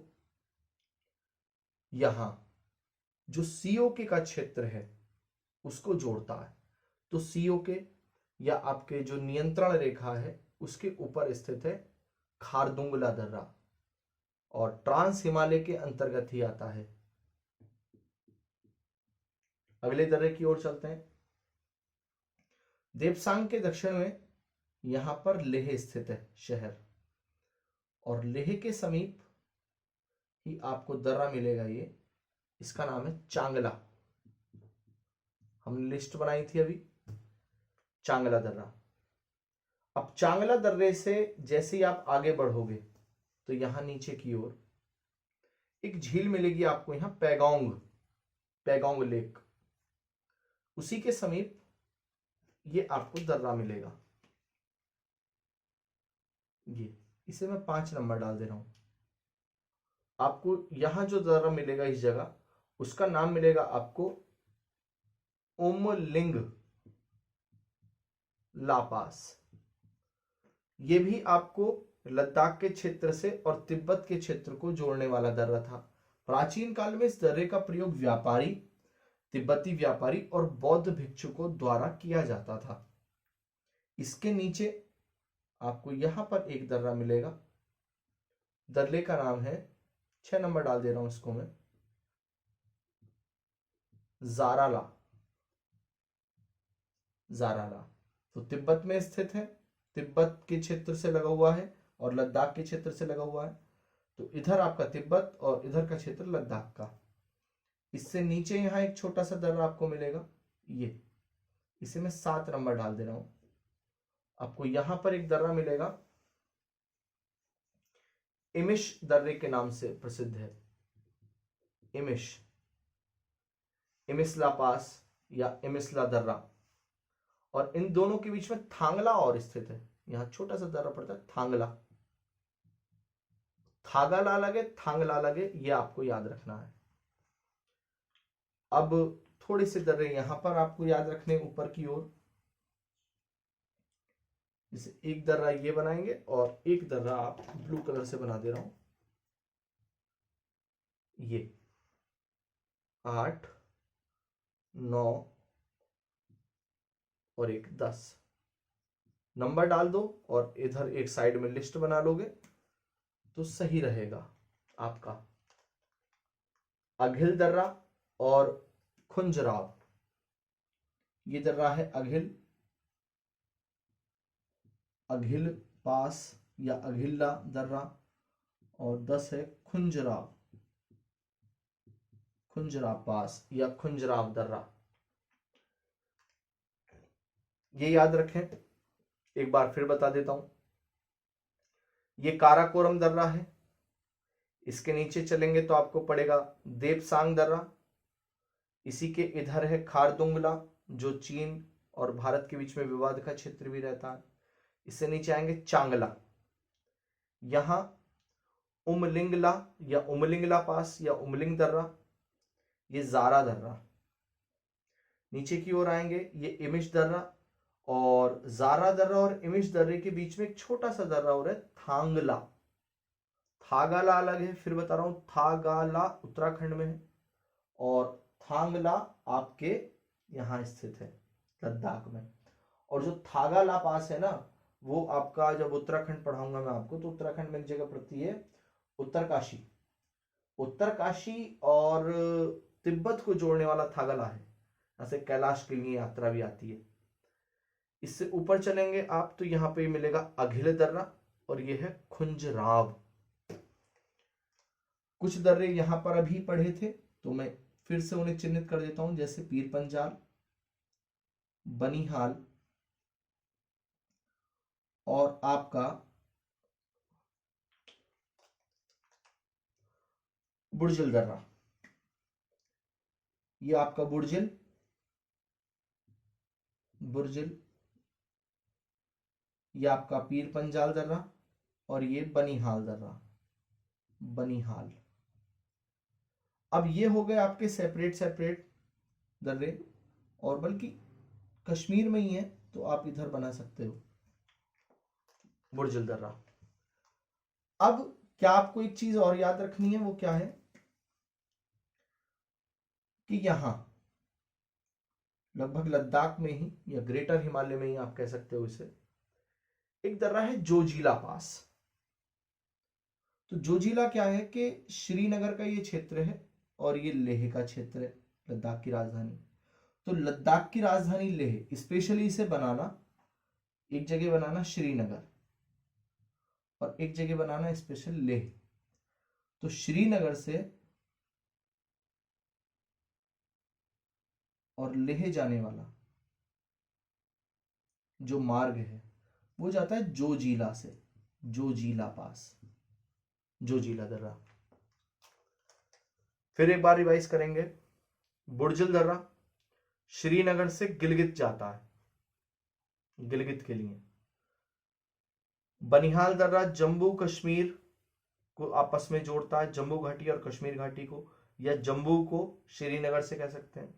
S1: यहां जो सीओके का क्षेत्र है उसको जोड़ता है। तो सीओके या आपके जो नियंत्रण रेखा है उसके ऊपर स्थित है खारदुंगला दर्रा और ट्रांस हिमालय के अंतर्गत ही आता है। अगले दर्रे की ओर चलते हैं। देपसांग के दक्षिण में यहां पर लेह स्थित है शहर, और लेह के समीप ही आपको दर्रा मिलेगा, ये इसका नाम है चांगला। हमने लिस्ट बनाई थी अभी, चांगला दर्रा। अब चांगला दर्रे से जैसे ही आप आगे बढ़ोगे तो यहां नीचे की ओर एक झील मिलेगी आपको, यहां पैगोंग, पैगोंग लेक, उसी के समीप ये आपको दर्रा मिलेगा। ये इसे मैं 5 नंबर डाल दे रहा हूं। आपको यहां जो दर्रा मिलेगा इस जगह, उसका नाम मिलेगा आपको उमलिंग लापास। ये भी आपको लद्दाख के क्षेत्र से और तिब्बत के क्षेत्र को जोड़ने वाला दर्रा था। प्राचीन काल में इस दर्रे का प्रयोग व्यापारी, तिब्बती व्यापारी और बौद्ध भिक्षुकों द्वारा किया जाता था। इसके नीचे आपको यहां पर एक दर्रा मिलेगा, दर्रे का नाम है, 6 नंबर डाल दे रहा हूं इसको मैं, जाराला, जाराला। तो तिब्बत में स्थित है, तिब्बत के क्षेत्र से लगा हुआ है और लद्दाख के क्षेत्र से लगा हुआ है। तो इधर आपका तिब्बत और इधर का क्षेत्र लद्दाख का। इससे नीचे यहां एक छोटा सा दर्रा आपको मिलेगा, ये, इसे मैं 7 नंबर डाल दे रहा हूं। आपको यहां पर एक दर्रा मिलेगा, इमिश दर्रे के नाम से प्रसिद्ध है, इमिश, इमिश ला पास, या इमिस्ला दर्रा, और इन दोनों के बीच में थांगला और स्थित है। यहां छोटा सा दर्रा पड़ता है थांगला। थागाला लगे, थांगला लगे, ये आपको याद रखना है। अब थोड़ी सी दर्रे यहां पर आपको याद रखने ऊपर की ओर। जैसे एक दर्रा ये बनाएंगे और एक दर्रा आप ब्लू कलर से बना दे रहा हूं। ये 8, 9 और एक 10 नंबर डाल दो और इधर एक साइड में लिस्ट बना लोगे तो सही रहेगा आपका। अघिल दर्रा और खुंजराव, ये दर्रा है अघिल, अघिल पास या अघिल्ला दर्रा, और 10 है खुंजराव, खुंजराव पास या खुंजराव दर्रा। ये याद रखें। एक बार फिर बता देता हूं, ये काराकोरम दर्रा है। इसके नीचे चलेंगे तो आपको पड़ेगा देपसांग दर्रा। इसी के इधर है खारदुंगला, जो चीन और भारत के बीच में विवाद का क्षेत्र भी रहता है। इससे नीचे आएंगे चांगला, यहां उमलिंगला या उमलिंगला पास या उमलिंग दर्रा, ये जारा दर्रा। नीचे की ओर आएंगे, ये इमिश दर्रा, और जारा दर्रा और इमिश दर्रे के बीच में एक छोटा सा दर्रा हो रहा है थांगला। थागाला अलग है, फिर बता रहा हूं, थागाला उत्तराखंड में है और थांगला आपके यहां स्थित है लद्दाख में। और जो थागाला पास है ना, वो आपका जब उत्तराखंड पढ़ाऊंगा मैं आपको, तो उत्तराखंड में एक जगह पड़ती है उत्तरकाशी। उत्तरकाशी और तिब्बत को जोड़ने वाला थागाला है, ऐसे कैलाश के लिए यात्रा भी आती है। इससे ऊपर चलेंगे आप तो यहां पे मिलेगा अघिल दर्रा और यह है खुंजराव। कुछ दर्रे यहां पर अभी पढ़े थे तो मैं फिर से उन्हें चिन्हित कर देता हूं, जैसे पीर पंजाल, बनिहाल और आपका बुर्जिल दर्रा। ये आपका बुर्जिल, बुर्जिल, ये आपका पीर पंजाल दर्रा और ये बनिहाल दर्रा, बनिहाल। अब ये हो गए आपके सेपरेट सेपरेट दर्रे, और बल्कि कश्मीर में ही है तो आप इधर बना सकते हो बुर्जिल दर्रा। अब क्या आपको एक चीज और याद रखनी है, वो क्या है कि यहां लगभग लद्दाख में ही या ग्रेटर हिमालय में ही आप कह सकते हो इसे, एक दर्रा है जोजिला पास। तो जोजिला क्या है कि श्रीनगर का ये क्षेत्र है और ये लेह का क्षेत्र है, लद्दाख की राजधानी। तो लद्दाख की राजधानी लेह, स्पेशली इसे बनाना, एक जगह बनाना श्रीनगर और एक जगह बनाना स्पेशल लेह। तो श्रीनगर से और लेह जाने वाला जो मार्ग है वो जाता है जोजिला से, जोजिला पास, जोजिला दर्रा। फिर एक बार रिवाइज करेंगे। बुर्जिल दर्रा श्रीनगर से गिलगित जाता है, गिलगित के लिए। बनिहाल दर्रा जम्मू कश्मीर को आपस में जोड़ता है, जम्मू घाटी और कश्मीर घाटी को, या जम्मू को श्रीनगर से कह सकते हैं।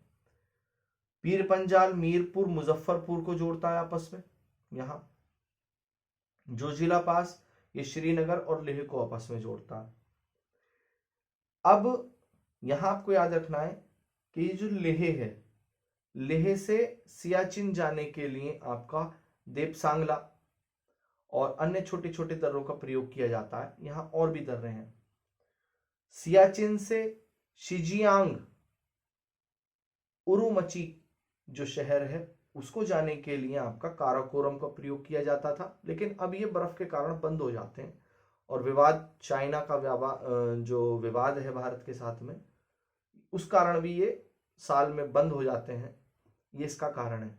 S1: पीर पंजाल मीरपुर मुजफ्फरपुर को जोड़ता है आपस में यहां। जोजिला पास ये श्रीनगर और लेह को आपस में जोड़ता है। अब यहां आपको याद रखना है कि ये जो लेह है, लेह से सियाचिन जाने के लिए आपका देपसांगला और अन्य छोटे छोटे दर्रों का प्रयोग किया जाता है। यहां और भी दर्रे हैं। सियाचिन से शिजियांग उरुमची जो शहर है उसको जाने के लिए आपका काराकोरम का प्रयोग किया जाता था, लेकिन अब ये बर्फ के कारण बंद हो जाते हैं और विवाद, चाइना का जो विवाद है भारत के साथ में, उस कारण भी ये साल में बंद हो जाते हैं, ये इसका कारण है।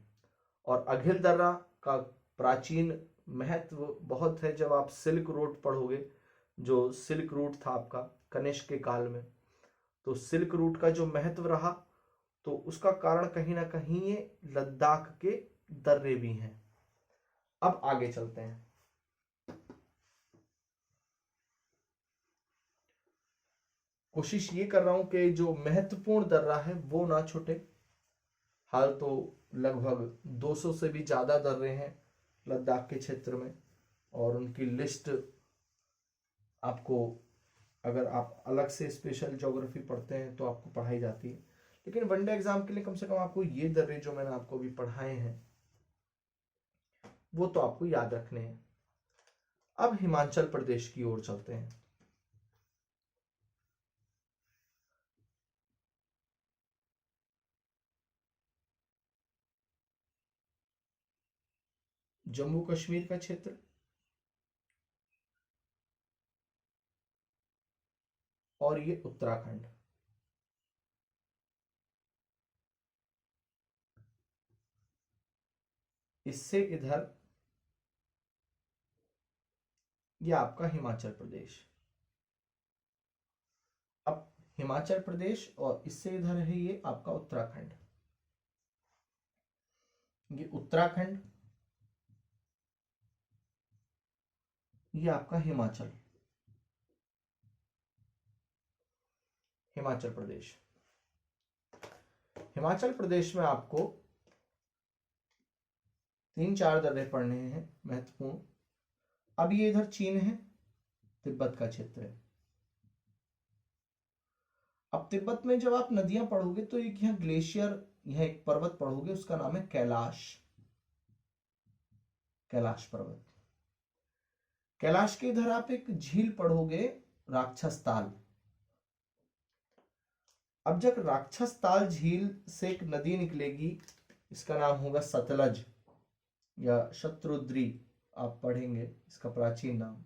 S1: और अघिल दर्रा का प्राचीन महत्व बहुत है। जब आप सिल्क रोड पढ़ोगे, जो सिल्क रूट था आपका कनिष्क के काल में, तो सिल्क रूट का जो महत्व रहा, तो उसका कारण कहीं ना कहीं ये लद्दाख के दर्रे भी हैं। अब आगे चलते हैं। कोशिश ये कर रहा हूं कि जो महत्वपूर्ण दर्रा है वो ना छूटे। हाल तो लगभग 200 से भी ज्यादा दर्रे हैं लद्दाख के क्षेत्र में, और उनकी लिस्ट आपको, अगर आप अलग से स्पेशल ज्योग्राफी पढ़ते हैं तो आपको पढ़ाई जाती है, लेकिन वनडे एग्जाम के लिए कम से कम आपको ये दर्रे जो मैंने आपको अभी पढ़ाए हैं वो तो आपको याद रखने हैं। अब हिमाचल प्रदेश की ओर चलते हैं। जम्मू कश्मीर का क्षेत्र, और ये उत्तराखंड। इससे इधर ये आपका हिमाचल प्रदेश। अब हिमाचल प्रदेश और इससे इधर है ये आपका उत्तराखंड। ये उत्तराखंड, ये आपका हिमाचल, हिमाचल प्रदेश। हिमाचल प्रदेश में आपको 3-4 दर्रे पढ़ने हैं महत्वपूर्ण। अब ये इधर चीन है, तिब्बत का क्षेत्र है। अब तिब्बत में जब आप नदियां पढ़ोगे तो एक यहाँ ग्लेशियर, यहाँ एक पर्वत पढ़ोगे, उसका नाम है कैलाश, कैलाश पर्वत। कैलाश के इधर आप एक झील पढ़ोगे, राक्षस ताल। अब जब राक्षस ताल झील से एक नदी निकलेगी, इसका नाम होगा सतलज या शत्रुद्री, आप पढ़ेंगे इसका प्राचीन नाम।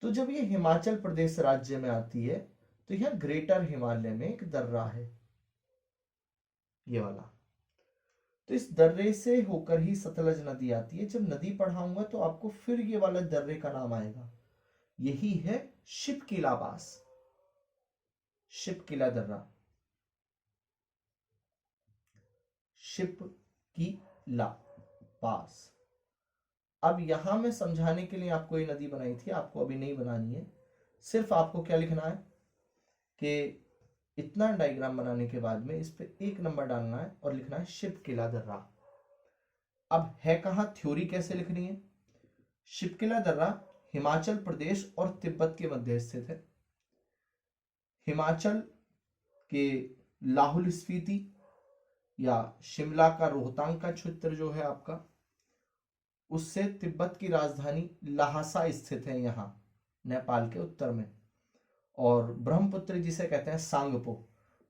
S1: तो जब ये हिमाचल प्रदेश राज्य में आती है तो यह ग्रेटर हिमालय में एक दर्रा है, ये वाला। तो इस दर्रे से होकर ही सतलज नदी आती है। जब नदी पढ़ाऊंगा तो आपको फिर ये वाला दर्रे का नाम आएगा, यही है शिपकिला पास, शिपकिला दर्रा, शिपकिला पास। अब यहां मैं समझाने के लिए आपको ये नदी बनाई थी, आपको अभी नहीं बनानी है। सिर्फ आपको क्या लिखना है कि इतना डायग्राम बनाने के बाद में इस पे 1 नंबर डालना है और लिखना है शिपकिला दर्रा। अब है कहां, थ्योरी कैसे लिखनी है। शिपकिला दर्रा हिमाचल प्रदेश और तिब्बत के मध्य स्थित है। हिमाचल के लाहुल स्फीति या शिमला का रोहतांग का क्षेत्र जो है आपका, उससे तिब्बत की राजधानी लहासा स्थित है यहाँ नेपाल के उत्तर में। और ब्रह्मपुत्र जिसे कहते हैं सांगपो,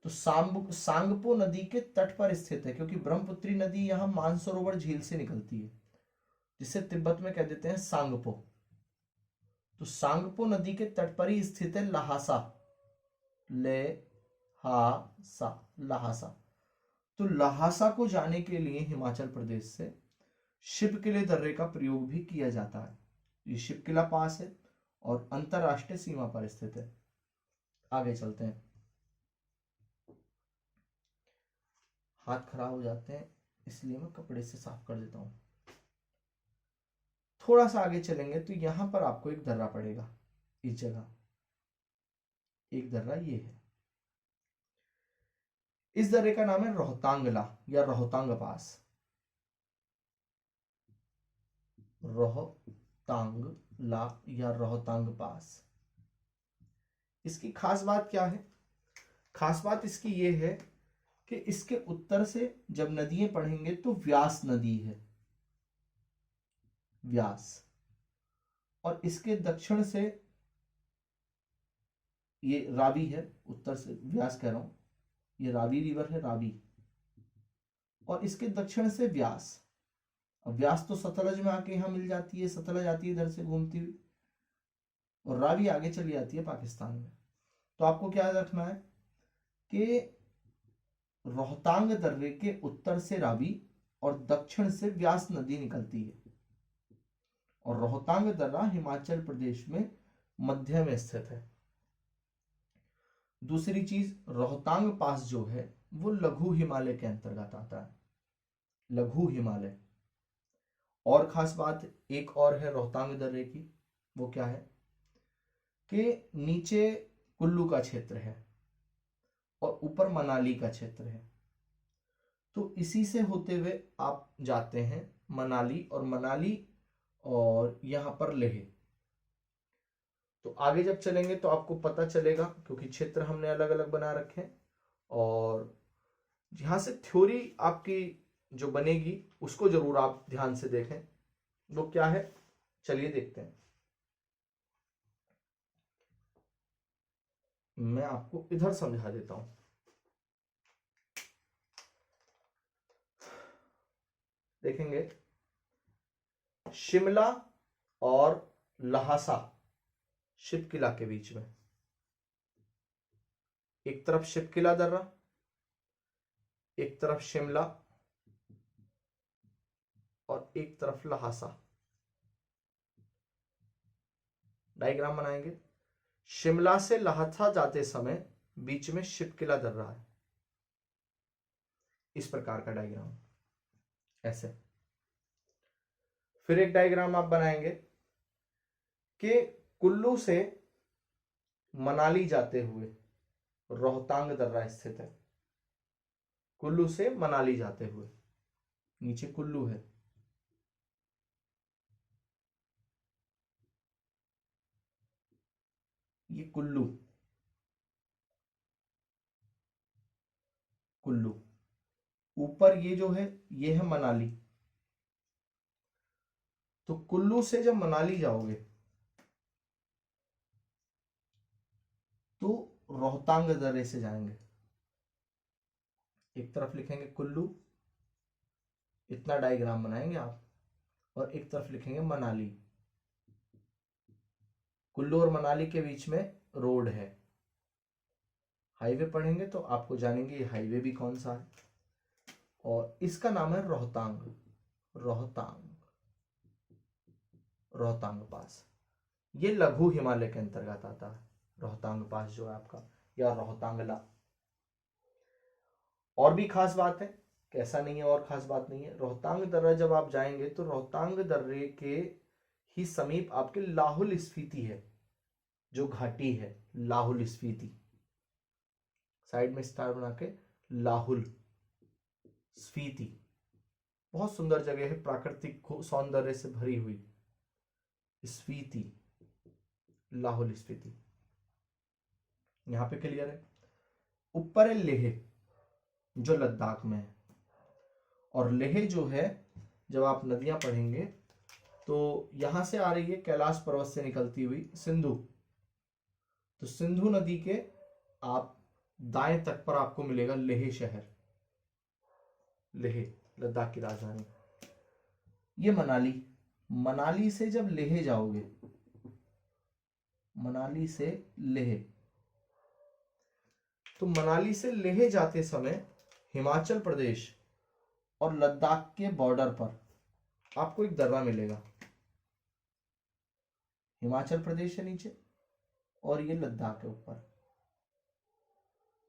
S1: तो सांगपो नदी के तट पर स्थित है, क्योंकि ब्रह्मपुत्री नदी यहाँ मानसरोवर झील से निकलती है, जिसे तिब्बत में कह देते हैं सांगपो। तो सांगपो नदी के तट पर ही स्थित है लहासा, लहासा। तो लहासा को जाने के लिए हिमाचल प्रदेश से शिपकिले दर्रे का प्रयोग भी किया जाता है। ये शिपकिला पास है और अंतरराष्ट्रीय सीमा पर स्थित है। आगे चलते हैं। हाथ खराब हो जाते हैं इसलिए मैं कपड़े से साफ कर देता हूं। थोड़ा सा आगे चलेंगे तो यहां पर आपको एक दर्रा पड़ेगा, इस जगह एक दर्रा ये है। इस दर्रे का नाम है रोहतांगला या रोहतांग पास, रोहतांगला या रोहतांग पास। इसकी खास बात क्या है, खास बात इसकी ये है कि इसके उत्तर से जब नदियां पढ़ेंगे तो व्यास नदी है, व्यास, और इसके दक्षिण से ये रावी है, उत्तर से व्यास कह रहा हूं, ये रावी रिवर है, रावी, और इसके दक्षिण से व्यास। अब व्यास तो सतलज में आके यहां मिल जाती है, सतलज आती है इधर से घूमती हुई, और रावी आगे चली जाती है पाकिस्तान में। तो आपको क्या याद रखना है कि रोहतांग दर्रे के उत्तर से रावी और दक्षिण से व्यास नदी निकलती है, और रोहतांग दर्रा हिमाचल प्रदेश में मध्य में स्थित है। दूसरी चीज, रोहतांग पास जो है वो लघु हिमालय के अंतर्गत आता है, लघु हिमालय। और खास बात एक और है रोहतांग दर्रे की, वो क्या है कि नीचे कुल्लू का क्षेत्र है और ऊपर मनाली का क्षेत्र है, तो इसी से होते हुए आप जाते हैं मनाली, और यहां पर लेह। तो आगे जब चलेंगे तो आपको पता चलेगा, क्योंकि क्षेत्र हमने अलग अलग बना रखे हैं, और यहां से थ्योरी आपकी जो बनेगी उसको जरूर आप ध्यान से देखें। वो क्या है, चलिए देखते हैं। मैं आपको इधर समझा देता हूं। देखेंगे शिमला और लहासा शिवकिला के बीच में, एक तरफ शिवकिला दर्रा, एक तरफ शिमला और एक तरफ लहासा। डायग्राम बनाएंगे। शिमला से लहासा जाते समय बीच में शिवकिला दर्रा है, इस प्रकार का डायग्राम ऐसे। फिर एक डायग्राम आप बनाएंगे कि कुल्लू से मनाली जाते हुए रोहतांग दर्रा स्थित है। कुल्लू से मनाली जाते हुए नीचे कुल्लू है, ये कुल्लू, कुल्लू ऊपर ये जो है ये है मनाली। तो कुल्लू से जब मनाली जाओगे तो रोहतांग दर्रे से जाएंगे। एक तरफ लिखेंगे कुल्लू, इतना डायग्राम बनाएंगे आप, और एक तरफ लिखेंगे मनाली। कुल्लू और मनाली के बीच में रोड है, हाईवे पढ़ेंगे तो आपको जानेंगे ये हाईवे भी कौन सा है, और इसका नाम है रोहतांग। रोहतांग, रोहतांग पास, ये लघु हिमालय के अंतर्गत आता है। रोहतांग पास जो है आपका, या रोहतांगला। और भी खास बात है, कैसा नहीं है, और खास बात नहीं है। रोहतांग दर्रा जब आप जाएंगे तो रोहतांग दर्रे के ही समीप आपके लाहुल स्फीति है, जो घाटी है लाहुल स्फीति, साइड में स्टार बना के, लाहुल स्फीति बहुत सुंदर जगह है, प्राकृतिक सौंदर्य से भरी हुई स्फीति, लाहुल स्फीति। यहां पे क्लियर है। ऊपर है लेह जो लद्दाख में है, और लेह जो है जब आप नदियां पढ़ेंगे तो यहां से आ रही है कैलाश पर्वत से निकलती हुई सिंधु। तो सिंधु नदी के आप दाएं तट पर आपको मिलेगा लेह शहर, लेह लद्दाख की राजधानी। ये मनाली, मनाली से जब लेह जाओगे, मनाली से लेह, तो मनाली से लेह जाते समय हिमाचल प्रदेश और लद्दाख के बॉर्डर पर आपको एक दर्रा मिलेगा। हिमाचल प्रदेश है नीचे और ये लद्दाख है ऊपर,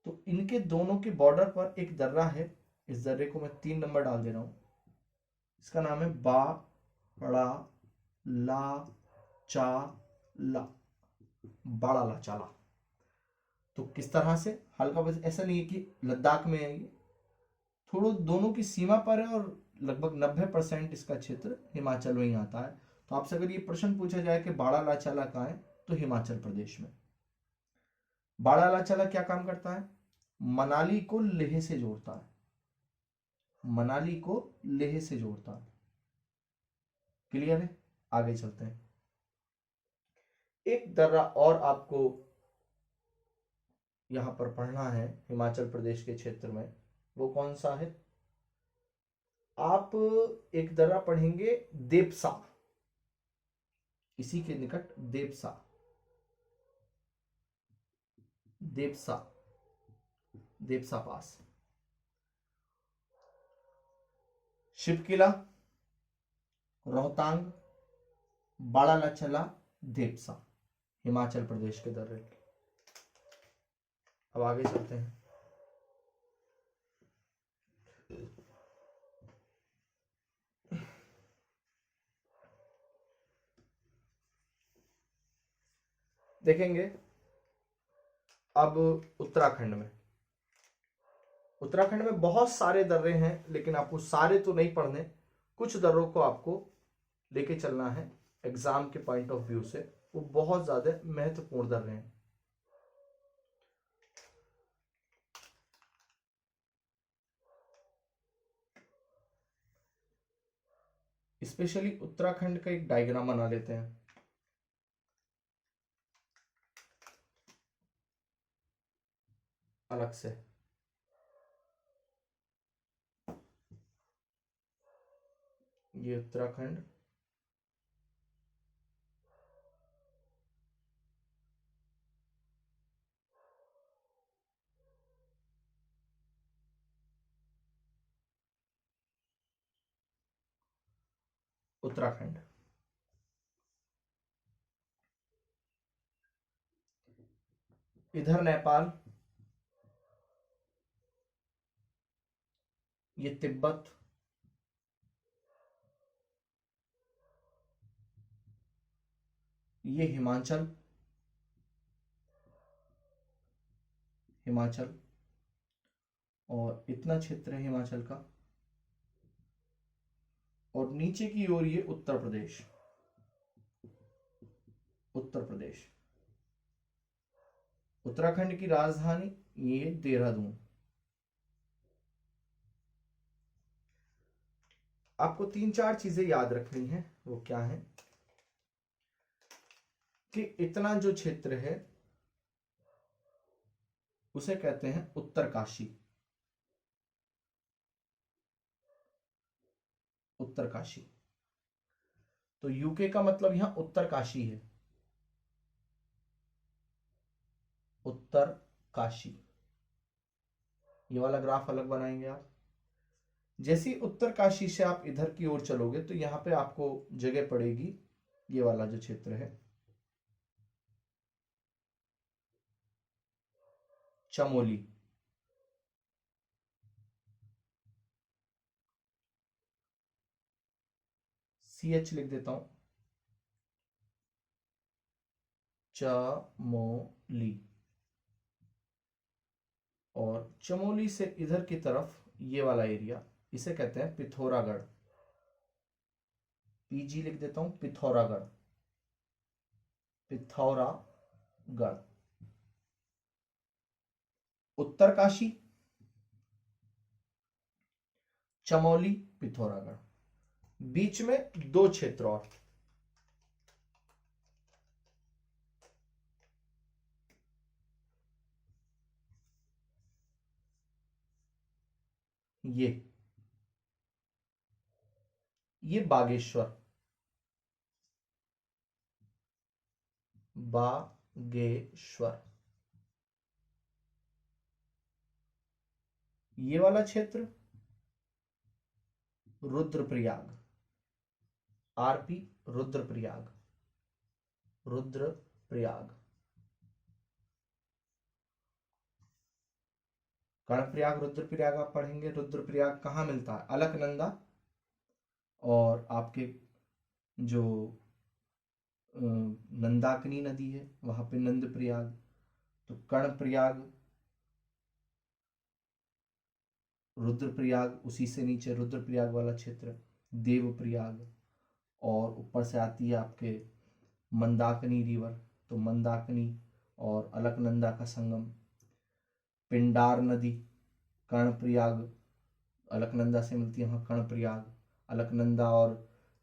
S1: तो इनके दोनों के बॉर्डर पर एक दर्रा है। इस दर्रे को मैं 3 नंबर डाल दे रहा हूं। इसका नाम है बाड़ा ला चाला, बाड़ा ला चाला। तो किस तरह से, हल्का बस ऐसा नहीं है कि लद्दाख में है, ये थोड़ा दोनों की सीमा पर है, और लगभग 90% इसका क्षेत्र हिमाचल में ही आता है। तो आपसे अगर ये प्रश्न पूछा जाए कि बाड़ा ला चाला कहाँ है, तो हिमाचल प्रदेश में। बाड़ा ला चाला क्या काम करता है, मनाली को लेह से जोड़ता है, मनाली को लेह से जोड़ता है। क्लियर है, आगे चलते हैं। एक दर्रा और आपको यहां पर पढ़ना है हिमाचल प्रदेश के क्षेत्र में, वो कौन सा है, आप एक दर्रा पढ़ेंगे देपसा, इसी के निकट देपसा, देपसा, देपसा पास। शिवकिला, रोहतांग, बाड़ा लचला, देपसा, हिमाचल प्रदेश के दर्रे। अब आगे चलते हैं। देखेंगे अब उत्तराखंड में बहुत सारे दर्रे हैं, लेकिन आपको सारे तो नहीं पढ़ने, कुछ दर्रों को आपको लेके चलना है एग्जाम के पॉइंट ऑफ व्यू से। वो बहुत ज्यादा महत्वपूर्ण दर्रे हैं। स्पेशली उत्तराखंड का एक डायग्राम बना लेते हैं। अलग से ये उत्तराखंड, उत्तराखंड, इधर नेपाल, ये तिब्बत, ये हिमाचल, हिमाचल और इतना क्षेत्र है हिमाचल का, और नीचे की ओर ये उत्तर प्रदेश, उत्तर प्रदेश। उत्तराखंड की राजधानी ये देहरादून। आपको 3-4 चीजें याद रखनी है। वो क्या है कि इतना जो क्षेत्र है उसे कहते हैं उत्तरकाशी, उत्तरकाशी। तो यूके का मतलब यहां उत्तरकाशी है, उत्तरकाशी। ये वाला ग्राफ अलग बनाएंगे आप। जैसे उत्तरकाशी से आप इधर की ओर चलोगे तो यहां पे आपको जगह पड़ेगी, ये वाला जो क्षेत्र है चमोली, CH लिख देता हूं, चमोली। और चमोली से इधर की तरफ ये वाला एरिया, इसे कहते हैं पिथौरागढ़, PG लिख देता हूं, पिथौरागढ़, पिथौरागढ़। उत्तरकाशी, चमोली, पिथौरागढ़। बीच में 2 क्षेत्र और, ये बागेश्वर, बागेश्वर। ये वाला क्षेत्र रुद्रप्रयाग, RP, रुद्रप्रयाग, रुद्रप्रयाग। कर्णप्रयाग, रुद्रप्रयाग आप पढ़ेंगे। रुद्रप्रयाग कहाँ मिलता है? अलकनंदा और आपके जो नंदाकिनी नदी है वहां पे नंदप्रयाग। तो कर्णप्रयाग, रुद्रप्रयाग, उसी से नीचे रुद्रप्रयाग वाला क्षेत्र देवप्रयाग, और ऊपर से आती है आपके मंदाकिनी रिवर। तो मंदाकिनी और अलकनंदा का संगम, पिंडार नदी, कर्णप्रयाग, अलकनंदा से मिलती है वहाँ कर्णप्रयाग। अलकनंदा और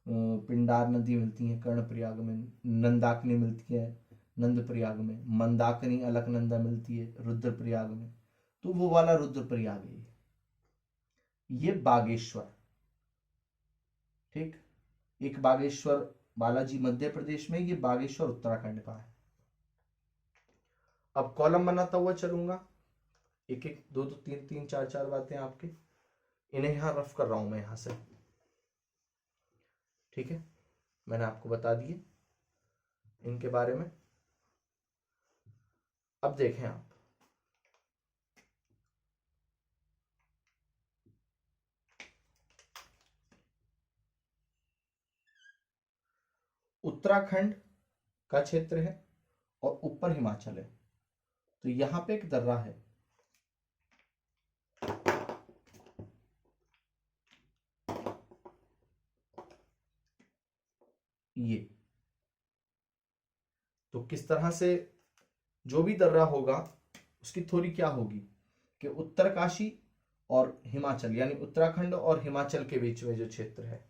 S1: पिंडार नदी मिलती है कर्णप्रयाग में, नंदाकिनी मिलती है नंदप्रयाग में, मंदाकिनी अलकनंदा मिलती है रुद्रप्रयाग में। तो वो वाला रुद्रप्रयाग है ये बागेश्वर। ठीक, एक बागेश्वर बालाजी मध्य प्रदेश में, ये बागेश्वर उत्तराखंड का है। अब कॉलम बनाता हुआ चलूंगा, एक एक, दो दो, तीन तीन, चार चार बातें आपकी, इन्हें यहां रफ कर रहा हूं मैं यहां से। ठीक है, मैंने आपको बता दिए इनके बारे में। अब देखें आप, उत्तराखंड का क्षेत्र है और ऊपर हिमाचल है। तो यहां पे एक दर्रा है, ये। तो किस तरह से जो भी दर्रा होगा उसकी थोड़ी क्या होगी कि उत्तरकाशी और हिमाचल, यानी उत्तराखंड और हिमाचल के बीच में जो क्षेत्र है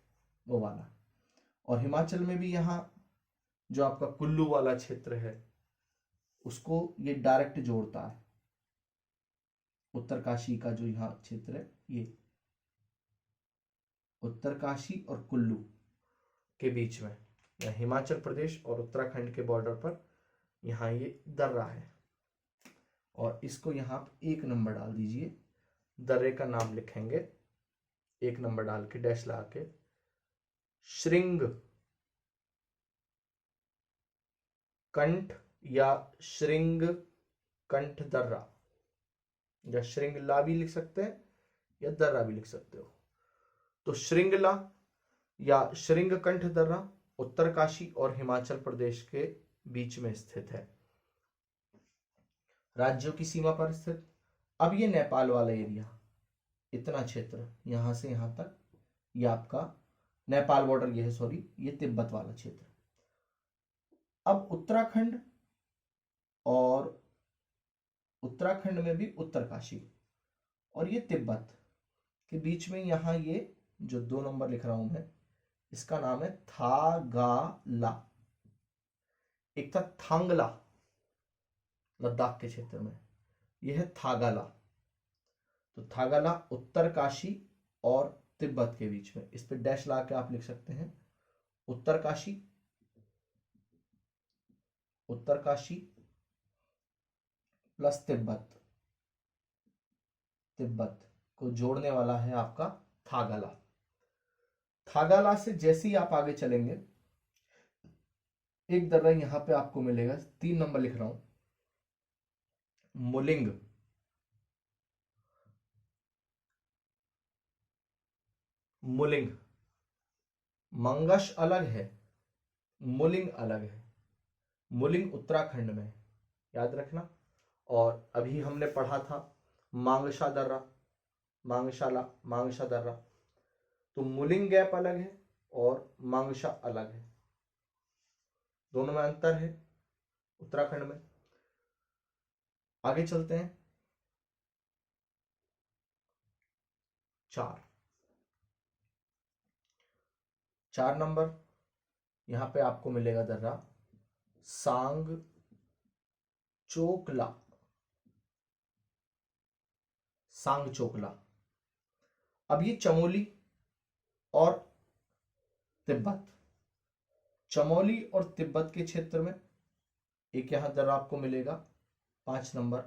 S1: वो वाला, और हिमाचल में भी यहाँ जो आपका कुल्लू वाला क्षेत्र है उसको ये डायरेक्ट जोड़ता है। उत्तरकाशी का जो यहाँ क्षेत्र है, ये उत्तरकाशी और कुल्लू के बीच में, या हिमाचल प्रदेश और उत्तराखंड के बॉर्डर पर यहाँ ये दर्रा है। और इसको यहाँ 1 नंबर डाल दीजिए, दर्रे का नाम लिखेंगे 1 नंबर डाल के डैश लगा के, श्रृंग कंठ या श्रृंग कंठ दर्रा, या श्रृंगला भी लिख सकते हैं या दर्रा भी लिख सकते हो। तो श्रृंगला या श्रृंगकंठ दर्रा उत्तरकाशी और हिमाचल प्रदेश के बीच में स्थित है, राज्यों की सीमा पर स्थित। अब ये नेपाल वाला एरिया, इतना क्षेत्र यहां से यहां तक, ये आपका नेपाल बॉर्डर, ये है सॉरी, ये तिब्बत वाला क्षेत्र। अब उत्तराखंड और उत्तराखंड में भी उत्तरकाशी और ये तिब्बत के बीच में यहां ये जो 2 नंबर लिख रहा हूं मैं, इसका नाम है थागाला। एक था थांगला लद्दाख के क्षेत्र में, यह है थागाला। तो थागाला उत्तरकाशी और तिब्बत के बीच में, इस पे डैश ला के आप लिख सकते हैं उत्तरकाशी, उत्तरकाशी प्लस तिब्बत, तिब्बत को जोड़ने वाला है आपका थागाला। थागाला से जैसे ही आप आगे चलेंगे एक दर्रा यहां पे आपको मिलेगा, 3 नंबर लिख रहा हूं, मुलिंग। मुलिंग, मंगश अलग है, मुलिंग अलग है। मुलिंग उत्तराखंड में, याद रखना। और अभी हमने पढ़ा था मांगशा दर्रा, मांगशाला, मांगशा दर्रा। तो मुलिंग गैप अलग है और मांगशा अलग है, दोनों में अंतर है उत्तराखंड में। आगे चलते हैं। 4 नंबर यहां पे आपको मिलेगा दर्रा सांग चोकला, सांग चोकला। अब ये चमोली और तिब्बत, चमोली और तिब्बत के क्षेत्र में एक यहां दर्रा आपको मिलेगा 5 नंबर,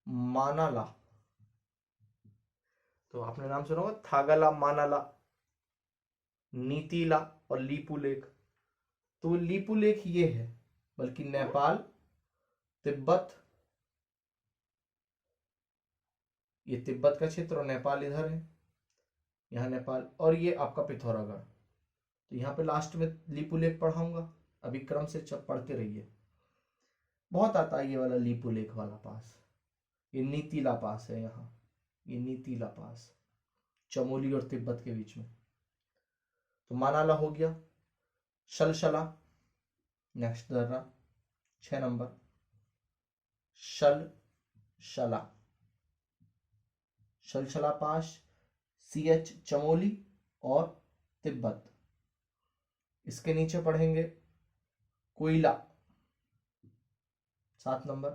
S1: मानाला। तो आपने नाम सुना होगा थागाला, मानाला, नीतीला और लीपुलेख। तो लीपुलेख ये है, बल्कि नेपाल, तिब्बत, ये तिब्बत का क्षेत्र और नेपाल इधर है, यहाँ नेपाल, और ये आपका पिथौरागढ़। तो यहाँ पे लास्ट में लीपुलेख पढ़ाऊंगा, अभी क्रम से पढ़ते रहिए। बहुत आता है ये वाला लीपुलेख वाला पास, ये नीतीला पास है यहाँ, ये नीतीला पास चमोली और तिब्बत के बीच में। तो मानाला हो गया। शलशला नेक्स्ट दर्रा 6 नंबर, शलशला, शलशला पास CH चमोली और तिब्बत। इसके नीचे पढ़ेंगे कोयला, 7 नंबर,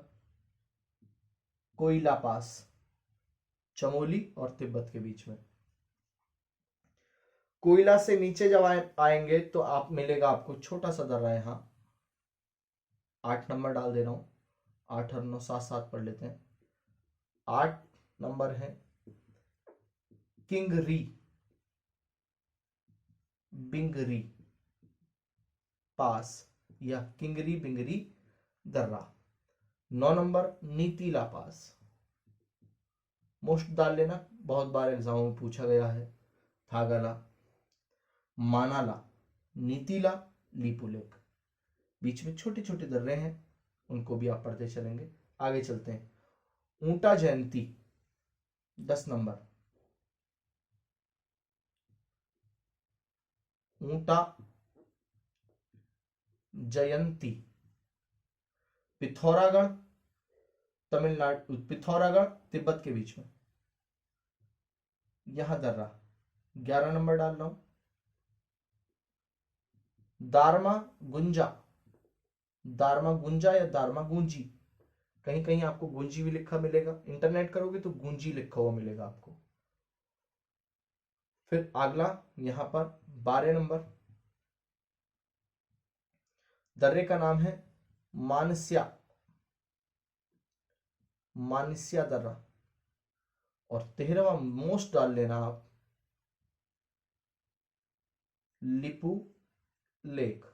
S1: कोयला पास चमोली और तिब्बत के बीच में। कोयला से नीचे जब आएंगे तो आप मिलेगा आपको छोटा सा दर्रा यहां, 8 नंबर डाल दे रहा हूं, 8 और 9 7 पढ़ लेते हैं। 8 नंबर है किंगरी, बिंगरी पास या किंगरी बिंगरी दर्रा। 9 नंबर नीतीला पास, मोस्ट डाल लेना, बहुत बार एग्जाम में पूछा गया है। थागाला, मानाला, नीतीला लीपू लेक। बीच में छोटे छोटे दर्रे हैं, उनको भी आप पढ़ते चलेंगे। आगे चलते हैं। ऊंटा जयंती 10 नंबर। ऊंटा जयंती पिथौरागढ़ तमिलनाडु, पिथौरागढ़ तिब्बत के बीच में, यहां दर्रा 11 नंबर डाल रहा हूं। दारमा गुंजा, दारमा गुंजा या दारमा गूंजी, कहीं कहीं आपको गूंजी भी लिखा मिलेगा, इंटरनेट करोगे तो गूंजी लिखा हुआ मिलेगा आपको। फिर अगला यहां पर 12 नंबर, दर्रे का नाम है मानस्या, मानस्या दर्रा। और 13वां मोस्ट डाल लेना आप, लिपू लेक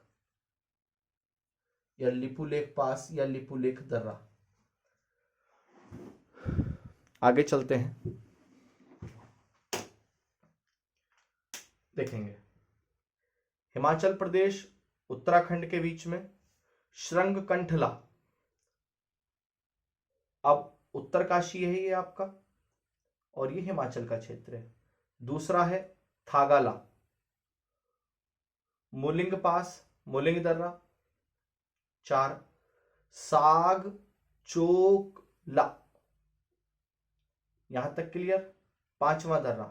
S1: या लिपू लेक पास या लिपू लेक दर्रा। आगे चलते हैं, देखेंगे हिमाचल प्रदेश उत्तराखंड के बीच में श्रृंगकंठला, अब उत्तरकाशी है ये आपका, और ये हिमाचल का क्षेत्र है। दूसरा है थागाला, मुलिंग पास, मुलिंग दर्रा। 4 साग चोकला, यहां तक क्लियर। 5वां दर्रा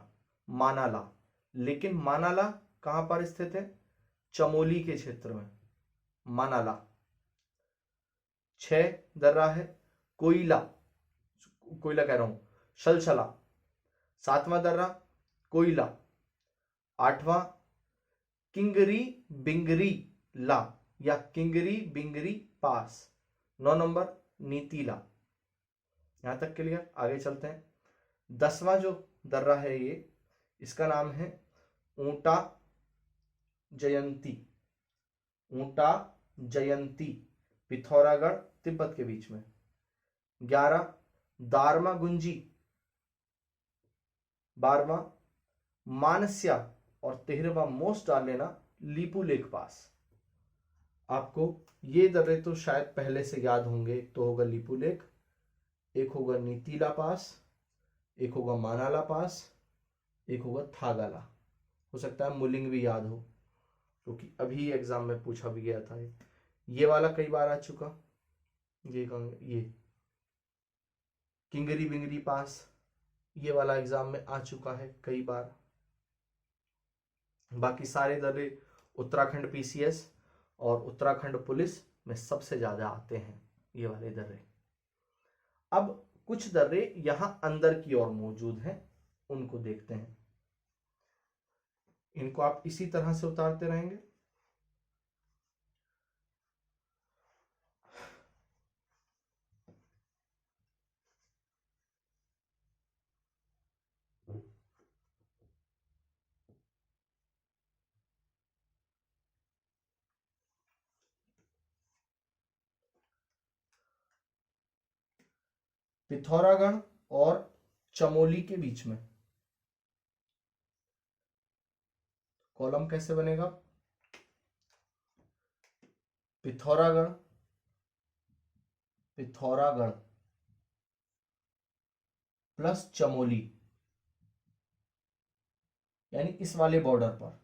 S1: मानाला, लेकिन मानाला कहां पर स्थित है? चमोली के क्षेत्र में मानाला। 6 दर्रा है कोयला, कोयला कह रहा हूं, शलशला। 7वां दर्रा कोयला। 8वां किंगरी बिंगरी ला या किंगरी बिंगरी पास। 9 नंबर नीतीला। यहां तक क्लियर। आगे चलते हैं। 10वां जो दर्रा है ये, इसका नाम है ऊंटा जयंती, ऊंटा जयंती पिथौरागढ़ तिब्बत के बीच में। 11 दारमा गुंजी। 12वां मानस्या, और 13वां मोस्ट डाल लेना लीपू लेक पास। आपको ये दर्रे तो शायद पहले से याद होंगे। एक तो होगा लीपू लेक, एक होगा नीतीला पास, एक होगा मानाला पास, एक होगा थागाला। हो सकता है मुलिंग भी याद हो, क्योंकि अभी एग्जाम में पूछा भी गया था। ये वाला कई बार आ चुका, ये किंगरी बिंगरी पास, ये वाला एग्जाम में आ चुका है कई बार। बाकी सारे दर्रे उत्तराखंड पीसीएस और उत्तराखंड पुलिस में सबसे ज्यादा आते हैं ये वाले दर्रे। अब कुछ दर्रे यहां अंदर की ओर मौजूद हैं, उनको देखते हैं। इनको आप इसी तरह से उतारते रहेंगे। पिथौरागढ़ और चमोली के बीच में कॉलम कैसे बनेगा? पिथौरागढ़, पिथौरागढ़ प्लस चमोली, यानी इस वाले बॉर्डर पर,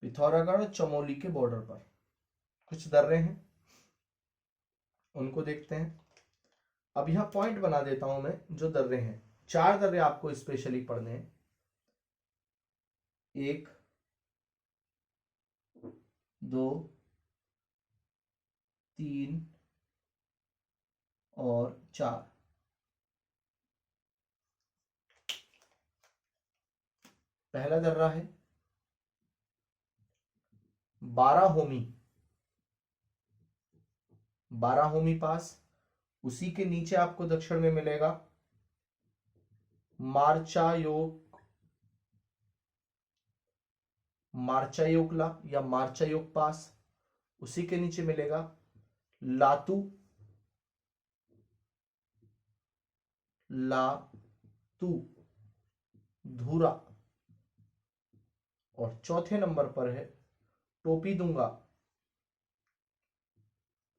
S1: पिथौरागढ़ और चमोली के बॉर्डर पर कुछ दर्रे हैं, उनको देखते हैं। अब यहां पॉइंट बना देता हूं मैं, जो दर्रे हैं 4 दर्रे आपको स्पेशली पढ़ने हैं। 1 2 3 और 4। पहला दर्रा है बाराहोमी, बाराहोमी पास। उसी के नीचे आपको दक्षिण में मिलेगा मार्चायोग, मार्चायोकला या मार्चायोग पास। उसी के नीचे मिलेगा लातू, लातू धूरा। और चौथे नंबर पर है टोपी दूंगा,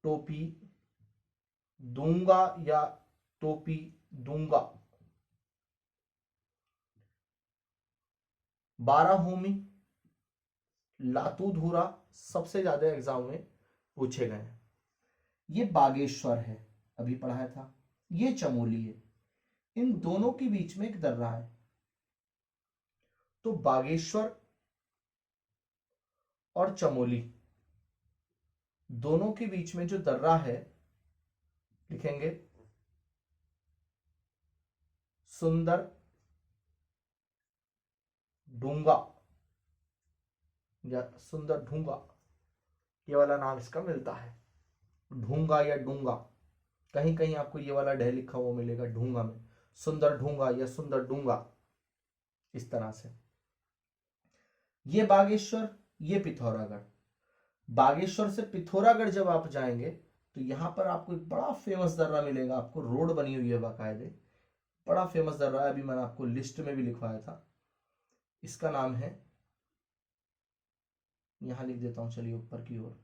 S1: टोपी दूंगा या टोपी दूंगा। बाराहोमी, लातूधुरा सबसे ज्यादा एग्जाम में पूछे गए हैं। ये बागेश्वर है, अभी पढ़ाया था, ये चमोली है। इन दोनों के बीच में एक दर्रा है, तो बागेश्वर और चमोली दोनों के बीच में जो दर्रा है, लिखेंगे सुंदर ढूंगा या सुंदर ढूंगा, ये वाला नाम इसका मिलता है, ढूंगा या डूंगा। कहीं कहीं आपको ये वाला ढह लिखा हुआ मिलेगा ढूंगा में, सुंदर ढूंगा या सुंदर डूंगा, इस तरह से। ये बागेश्वर, ये पिथौरागढ़। बागेश्वर से पिथौरागढ़ जब आप जाएंगे तो यहां पर आपको एक बड़ा फेमस दर्रा मिलेगा, आपको रोड बनी हुई है बाकायदे, बड़ा फेमस दर्रा है, अभी मैंने आपको लिस्ट में भी लिखवाया था। इसका नाम है, यहां लिख देता हूं, चलिए ऊपर की ओर,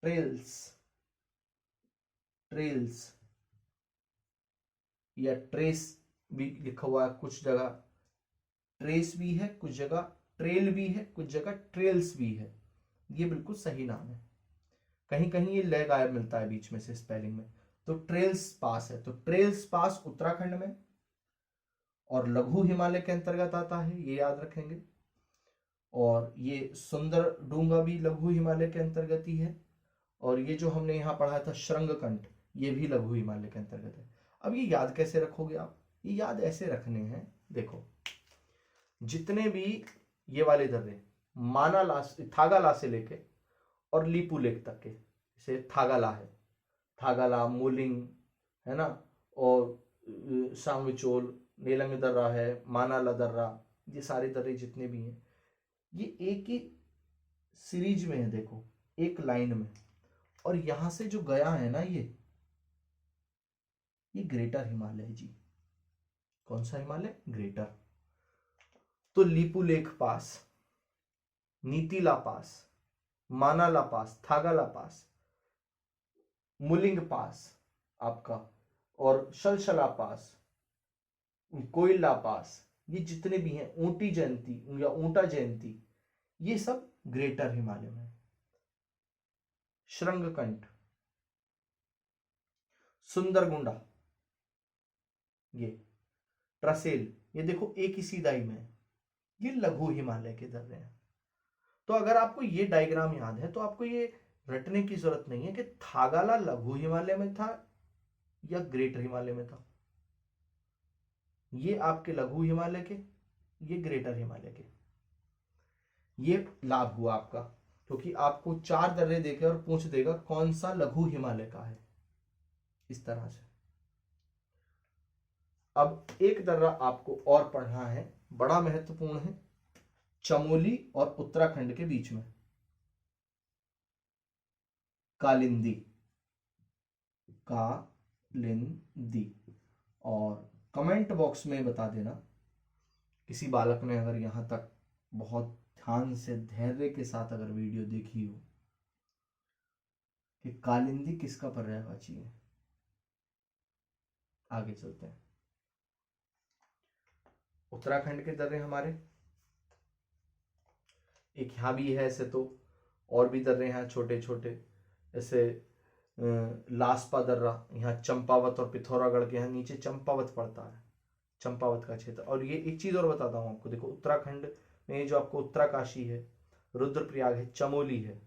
S1: ट्रेल्स, ट्रेल्स या ट्रेस भी लिखा हुआ है, कुछ जगह ट्रेस भी है, कुछ जगह ट्रेल भी है, कुछ जगह ट्रेल्स भी है। ये बिल्कुल सही नाम है, कहीं कहीं ये लय गायब मिलता है बीच में से स्पेलिंग में। तो ट्रेल्स पास है, तो ट्रेल्स पास उत्तराखंड में और लघु हिमालय के अंतर्गत आता है, ये याद रखेंगे। और ये सुंदर डूंगा भी लघु हिमालय के अंतर्गत ही है। और ये जो हमने यहाँ पढ़ा था श्रृंगकंठ, ये भी लघु हिमालय के अंतर्गत है। अब ये याद कैसे रखोगे आप? ये याद ऐसे रखने हैं, देखो जितने भी ये वाले दर्रे मानाला, थागाला से लेके और लीपू लेक तक के, जैसे थागाला है, थागाला, मोलिंग है ना, और सांगचोल, नेलंग दर्रा है, मानाला दर्रा, ये सारे दर्रे जितने भी हैं ये एक ही सीरीज में है, देखो एक लाइन में। और यहां से जो गया है ना ये ग्रेटर हिमालय जी। कौन सा हिमालय? ग्रेटर। तो लीपू लेक पास, नीतीला पास, मानाला पास, थागाला पास, मुलिंग पास आपका, और शलशला पास, कोयला पास, ये जितने भी हैं, ऊंटी जयंती या ऊंटा जयंती, ये सब ग्रेटर हिमालय में। श्रृंगकंठ, सुंदरगुंडा, ये ट्रसेल, ये देखो एक ही सीधाई में है, ये लघु हिमालय के दर्रे हैं। तो अगर आपको ये डायग्राम याद है तो आपको ये रटने की जरूरत नहीं है कि थागाला लघु हिमालय में था या ग्रेटर हिमालय में था। ये आपके लघु हिमालय के, ये ग्रेटर हिमालय के। ये लाभ हुआ आपका, क्योंकि आपको 4 दर्रे देके और पूछ देगा कौन सा लघु हिमालय का है, इस तरह से। अब एक दर्रा आपको और पढ़ना है, बड़ा महत्वपूर्ण है, चमोली और उत्तराखंड के बीच में, कालिंदी, कालिंदी। और कमेंट बॉक्स में बता देना किसी बालक ने अगर यहां तक बहुत ध्यान से धैर्य के साथ अगर वीडियो देखी हो कि कालिंदी किसका पर्यायवाची है। आगे चलते हैं। उत्तराखंड के दर्रे हमारे एक यहाँ भी है, ऐसे तो और भी दर्रे हैं छोटे छोटे, जैसे लास्पा दर्रा, यहाँ चंपावत और पिथौरागढ़ के यहाँ नीचे चंपावत पड़ता है, चंपावत का क्षेत्र। और ये एक चीज और बताता हूँ आपको, देखो उत्तराखंड में जो आपको उत्तराकाशी है, रुद्रप्रयाग है, चमोली है,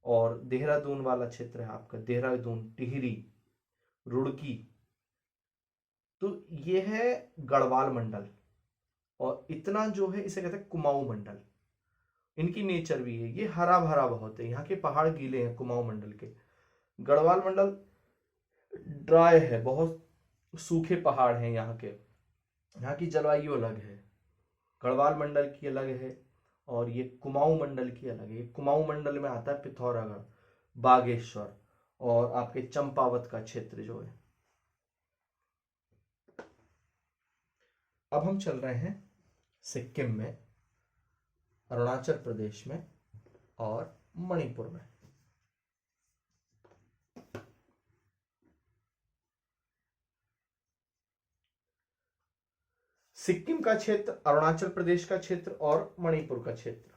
S1: और देहरादून वाला क्षेत्र है आपका, देहरादून, टिहरी, रुड़की, तो ये है गढ़वाल मंडल। और इतना जो है इसे कहते हैं कुमाऊं मंडल। इनकी नेचर भी है, ये हरा भरा बहुत है, यहाँ के पहाड़ गीले हैं कुमाऊं मंडल के। गढ़वाल मंडल ड्राई है, बहुत सूखे पहाड़ हैं यहाँ के, यहाँ की जलवायु अलग है, गढ़वाल मंडल की अलग है, और ये कुमाऊं मंडल की अलग है। कुमाऊं मंडल में आता है पिथौरागढ़, बागेश्वर और आपके चंपावत का क्षेत्र जो है। अब हम चल रहे हैं सिक्किम में, अरुणाचल प्रदेश में और मणिपुर में। सिक्किम का क्षेत्र, अरुणाचल प्रदेश का क्षेत्र और मणिपुर का क्षेत्र।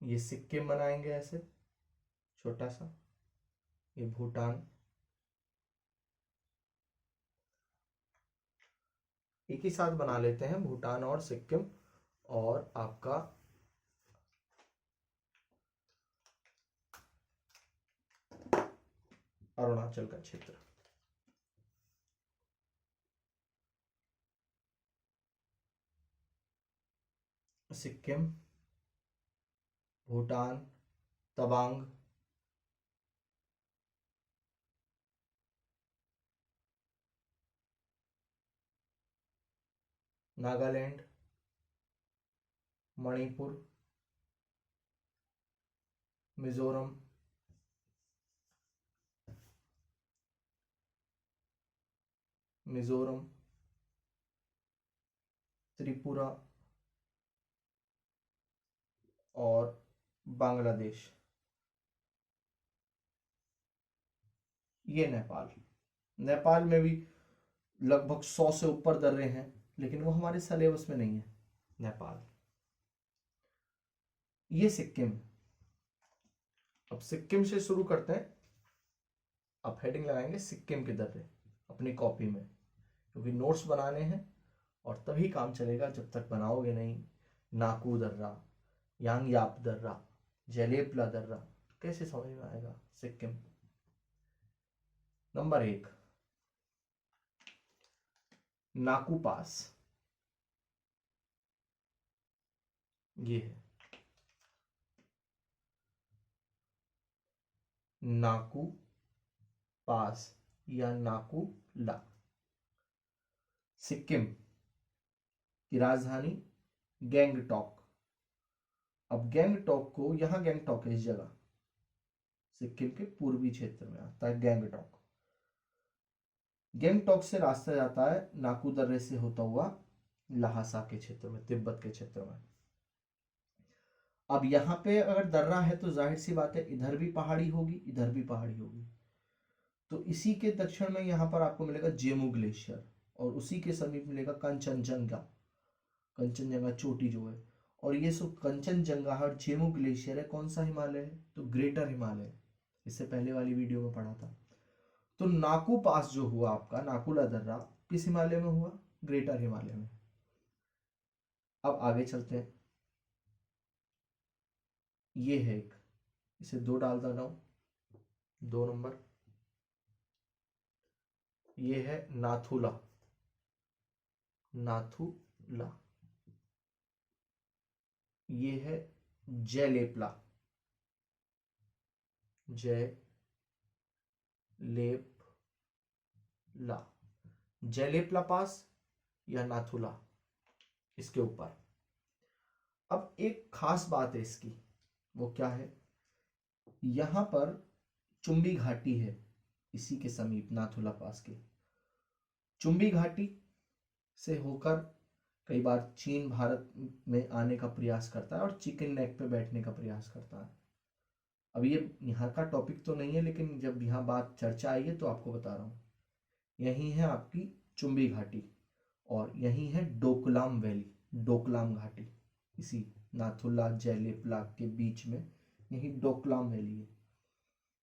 S1: ये सिक्किम बनाएंगे ऐसे छोटा सा, ये भूटान, एक ही साथ बना लेते हैं, भूटान और सिक्किम, और आपका अरुणाचल का क्षेत्र। सिक्किम, भूटान, तवांग, नागालैंड, मणिपुर, मिजोरम, त्रिपुरा और बांग्लादेश। ये नेपाल में भी लगभग 100 से ऊपर दर्रे हैं, लेकिन वो हमारे सिलेबस में नहीं है नेपाल। ये सिक्किम। अब सिक्किम से शुरू करते हैं। अब हेडिंग लगाएंगे सिक्किम के दर्रे अपनी कॉपी में, क्योंकि नोट्स बनाने हैं और तभी काम चलेगा, जब तक बनाओगे नहीं। नाकू दर्रा, यांगयाप दर्रा, जेलेपला दर्रा, कैसे समझ में आएगा सिक्किम। नंबर 1, नाकू पास। ये है नाकू पास या नाकू ला। सिक्किम की राजधानी गैंगटॉक। अब गैंगटॉक को, यहां गैंगटॉक है इस जगह, सिक्किम के पूर्वी क्षेत्र में आता है गैंगटॉक। गैंगटॉक से रास्ता जाता है नाकू दर्रे से होता हुआ लहासा के क्षेत्र में, तिब्बत के क्षेत्र में। अब यहाँ पे अगर दर्रा है तो जाहिर सी बात है इधर भी पहाड़ी होगी, इधर भी पहाड़ी होगी। तो इसी के दक्षिण में यहाँ पर आपको मिलेगा जेमू ग्लेशियर, और उसी के समीप मिलेगा कंचनजंगा, कंचनजंगा चोटी जो है। और ये सो कंचनजंगा और जेमू ग्लेशियर है, कौन सा हिमालय है, तो ग्रेटर हिमालय। इससे पहले वाली वीडियो में पढ़ा था। तो नाकू पास जो हुआ आपका, नाकुला दर्रा, किस हिमालय में हुआ, ग्रेटर हिमालय में। अब आगे चलते हैं। ये है एक, इसे 2 डाल देता हूं, 2 नंबर। ये है नाथुला, नाथुला। ये है जयलेपला, जयलेपला, जयलेपला पास या नाथुला, इसके ऊपर। अब एक खास बात है इसकी, वो क्या है, यहां पर चुंबी घाटी है, इसी के समीप नाथुला पास के। चुंबी घाटी से होकर कई बार चीन भारत में आने का प्रयास करता है और चिकन नेक पे बैठने का प्रयास करता है। अब ये यहाँ का टॉपिक तो नहीं है, लेकिन जब यहाँ बात चर्चा आई है तो आपको बता रहा हूँ। यही है आपकी चुंबी घाटी, और यही है डोकलाम वैली, डोकलाम घाटी, इसी नाथुला जयलेपला के बीच में यही डोकलाम वैली है।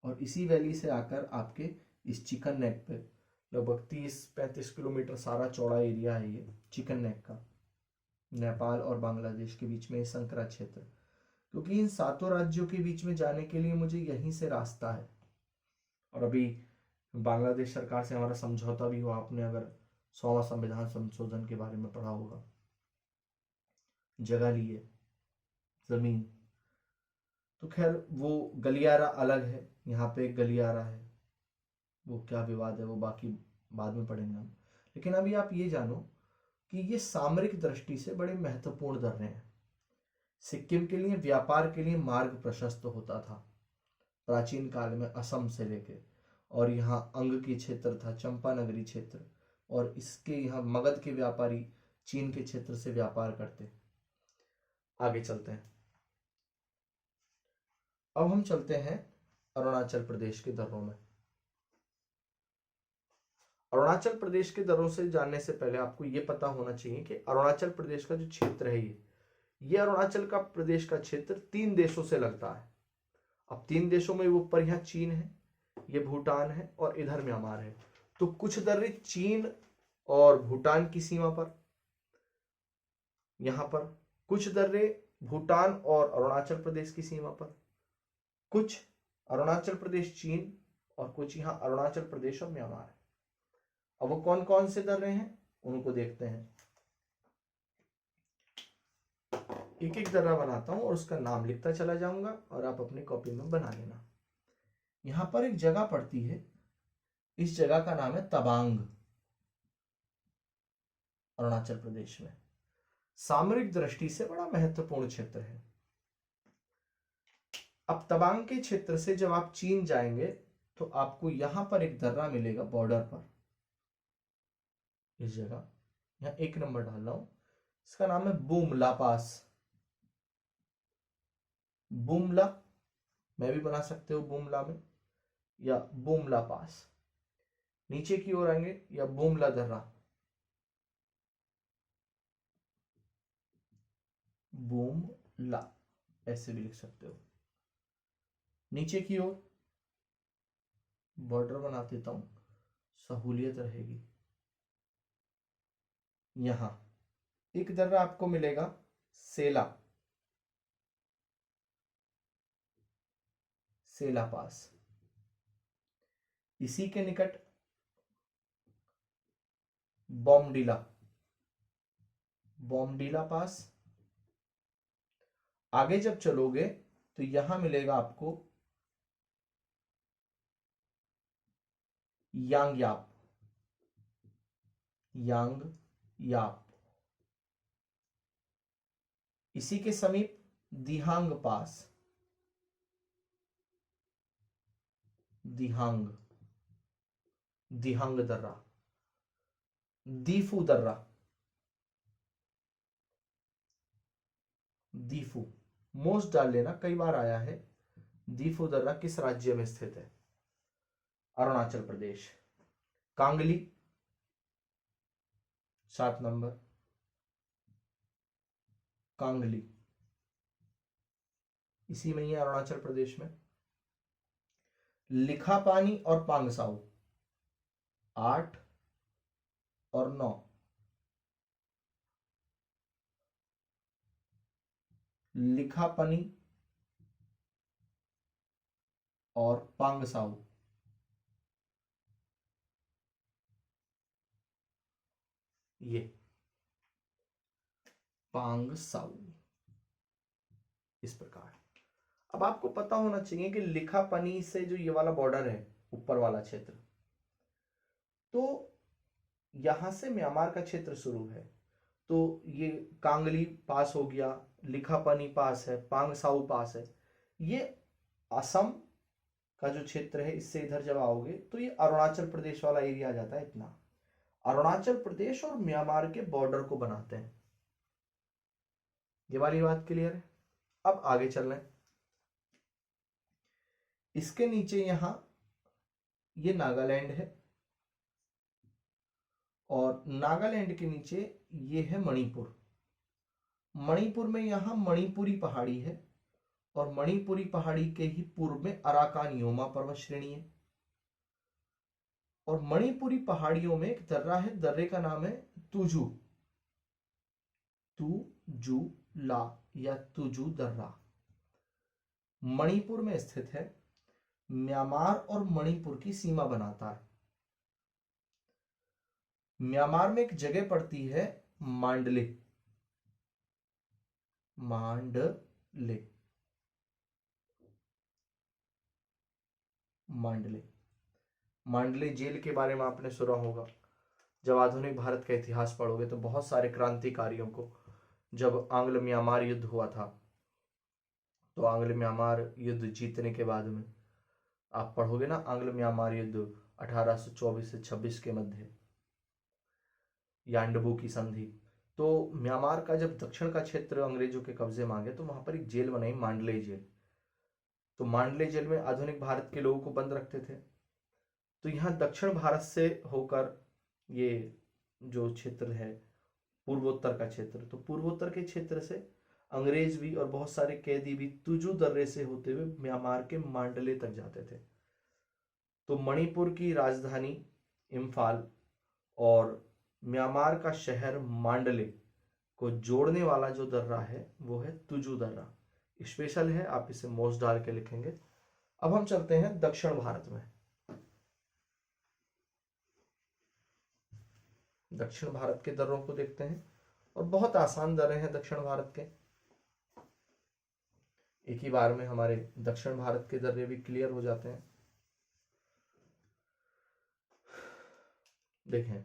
S1: और इसी वैली से आकर आपके इस चिकन नेक पे लगभग 30-35 किलोमीटर सारा चौड़ा एरिया है ये चिकन नेक का, नेपाल और बांग्लादेश के बीच में संकरा क्षेत्र। क्योंकि इन 7 राज्यों के बीच में जाने के लिए मुझे यहीं से रास्ता है। और अभी बांग्लादेश सरकार से हमारा समझौता भी हुआ, आपने अगर 100वां संविधान संशोधन के बारे में पढ़ा होगा। जगह ली है, जमीन, तो खैर वो गलियारा अलग है, यहाँ पे एक गलियारा है, वो क्या विवाद है वो बाकी बाद में पढ़ेंगे हम। लेकिन अभी आप ये जानो कि ये सामरिक दृष्टि से बड़े महत्वपूर्ण दर्रे हैं। सिक्किम के लिए व्यापार के लिए मार्ग प्रशस्त होता था प्राचीन काल में, असम से लेके, और यहाँ अंग की क्षेत्र था, चंपानगरी क्षेत्र, और इसके यहाँ मगध के व्यापारी चीन के क्षेत्र से व्यापार करते। आगे चलते हैं। अब हम चलते हैं अरुणाचल प्रदेश के दर्रों में। अरुणाचल प्रदेश के दरों से जानने से पहले आपको यह पता होना चाहिए कि अरुणाचल प्रदेश का जो क्षेत्र है ये अरुणाचल का प्रदेश का क्षेत्र 3 देशों से लगता है। अब 3 देशों में ऊपर यहाँ चीन है, ये भूटान है और इधर म्यांमार है। तो कुछ दर्रे चीन और भूटान की सीमा पर, यहां पर कुछ दर्रे भूटान और अरुणाचल प्रदेश की सीमा पर, कुछ अरुणाचल प्रदेश चीन और कुछ यहां अरुणाचल प्रदेश और म्यांमार है। अब वो कौन कौन से दर्रे हैं उनको देखते हैं। एक एक दर्रा बनाता हूं और उसका नाम लिखता चला जाऊंगा और आप अपनी कॉपी में बना लेना। यहां पर एक जगह पड़ती है, इस जगह का नाम है तवांग, अरुणाचल प्रदेश में। सामरिक दृष्टि से बड़ा महत्वपूर्ण क्षेत्र है। अब तवांग के क्षेत्र से जब आप चीन जाएंगे तो आपको यहां पर एक दर्रा मिलेगा बॉर्डर पर, इस जगह, यहां 1 नंबर डाल रहा हूं, इसका नाम है बुमला पास। बुमला मैं भी बना सकते हो बुमला में, या बुमला पास। नीचे की ओर आएंगे या बुमला दर्रा, बुमला ऐसे भी लिख सकते हो। नीचे की ओर बॉर्डर बना देता हूं, सहूलियत रहेगी। यहां एक दर्रा आपको मिलेगा सेला, सेला पास। इसी के निकट बॉमडीला, बॉमडीला पास। आगे जब चलोगे तो यहां मिलेगा आपको यांग याप, यांग याप। इसी के समीप दिहांग पास, दिहांग, दिहांग दर्रा, दीफू दर्रा, दीफू मोस्ट डाल लेना, कई बार आया है। दीफू दर्रा किस राज्य में स्थित है? अरुणाचल प्रदेश। कांगली 7 नंबर, कांगली इसी में ही है अरुणाचल प्रदेश में। लिखापानी और पांगसाऊ 8 और 9, लिखापानी और पांगसाऊ, ये पांगसाऊ इस प्रकार। अब आपको पता होना चाहिए कि लिखापानी से जो ये वाला बॉर्डर है, ऊपर वाला क्षेत्र, तो यहां से म्यांमार का क्षेत्र शुरू है। तो ये कांगली पास हो गया, लिखापानी पास है, पांगसाऊ पास है। ये असम का जो क्षेत्र है, इससे इधर जब आओगे तो ये अरुणाचल प्रदेश वाला एरिया आ जाता है। इतना अरुणाचल प्रदेश और म्यांमार के बॉर्डर को बनाते हैं। ये वाली बात क्लियर है? अब आगे चल रहे हैं। इसके नीचे यहां ये नागालैंड है और नागालैंड के नीचे ये है मणिपुर। मणिपुर में यहां मणिपुरी पहाड़ी है और मणिपुरी पहाड़ी के ही पूर्व में अराकान योमा पर्वत श्रेणी है। और मणिपुरी पहाड़ियों में एक दर्रा है, दर्रे का नाम है तुजू, तुजू ला या तुजू दर्रा, मणिपुर में स्थित है। म्यांमार और मणिपुर की सीमा बनाता है। म्यांमार में एक जगह पड़ती है मांडले, मांडले, मांडले। मांडले जेल के बारे में आपने सुना होगा। जब आधुनिक भारत का इतिहास पढ़ोगे तो बहुत सारे क्रांतिकारियों को, जब आंग्ल म्यांमार युद्ध हुआ था, तो आंग्ल म्यांमार युद्ध जीतने के बाद में आप पढ़ोगे ना, आंग्ल म्यांमार युद्ध 1824 से 26 के मध्य, यांडबू की संधि, तो म्यांमार का जब दक्षिण का क्षेत्र अंग्रेजों के कब्जे में आ गया तो वहां पर एक जेल बनाई, मांडले जेल। तो मांडले जेल में आधुनिक भारत के लोगों को बंद रखते थे। तो यहाँ दक्षिण भारत से होकर ये जो क्षेत्र है पूर्वोत्तर का क्षेत्र, तो पूर्वोत्तर के क्षेत्र से अंग्रेज भी और बहुत सारे कैदी भी तुजू दर्रे से होते हुए म्यांमार के मांडले तक जाते थे। तो मणिपुर की राजधानी इम्फाल और म्यांमार का शहर मांडले को जोड़ने वाला जो दर्रा है वो है तुजू दर्रा। स्पेशल है, आप इसे मोस्ट डाल के लिखेंगे। अब हम चलते हैं दक्षिण भारत में। दक्षिण भारत के दर्रों को देखते हैं और बहुत आसान दर्रे हैं दक्षिण भारत के। एक ही बार में हमारे दक्षिण भारत के दर्रे भी क्लियर हो जाते हैं। देखें,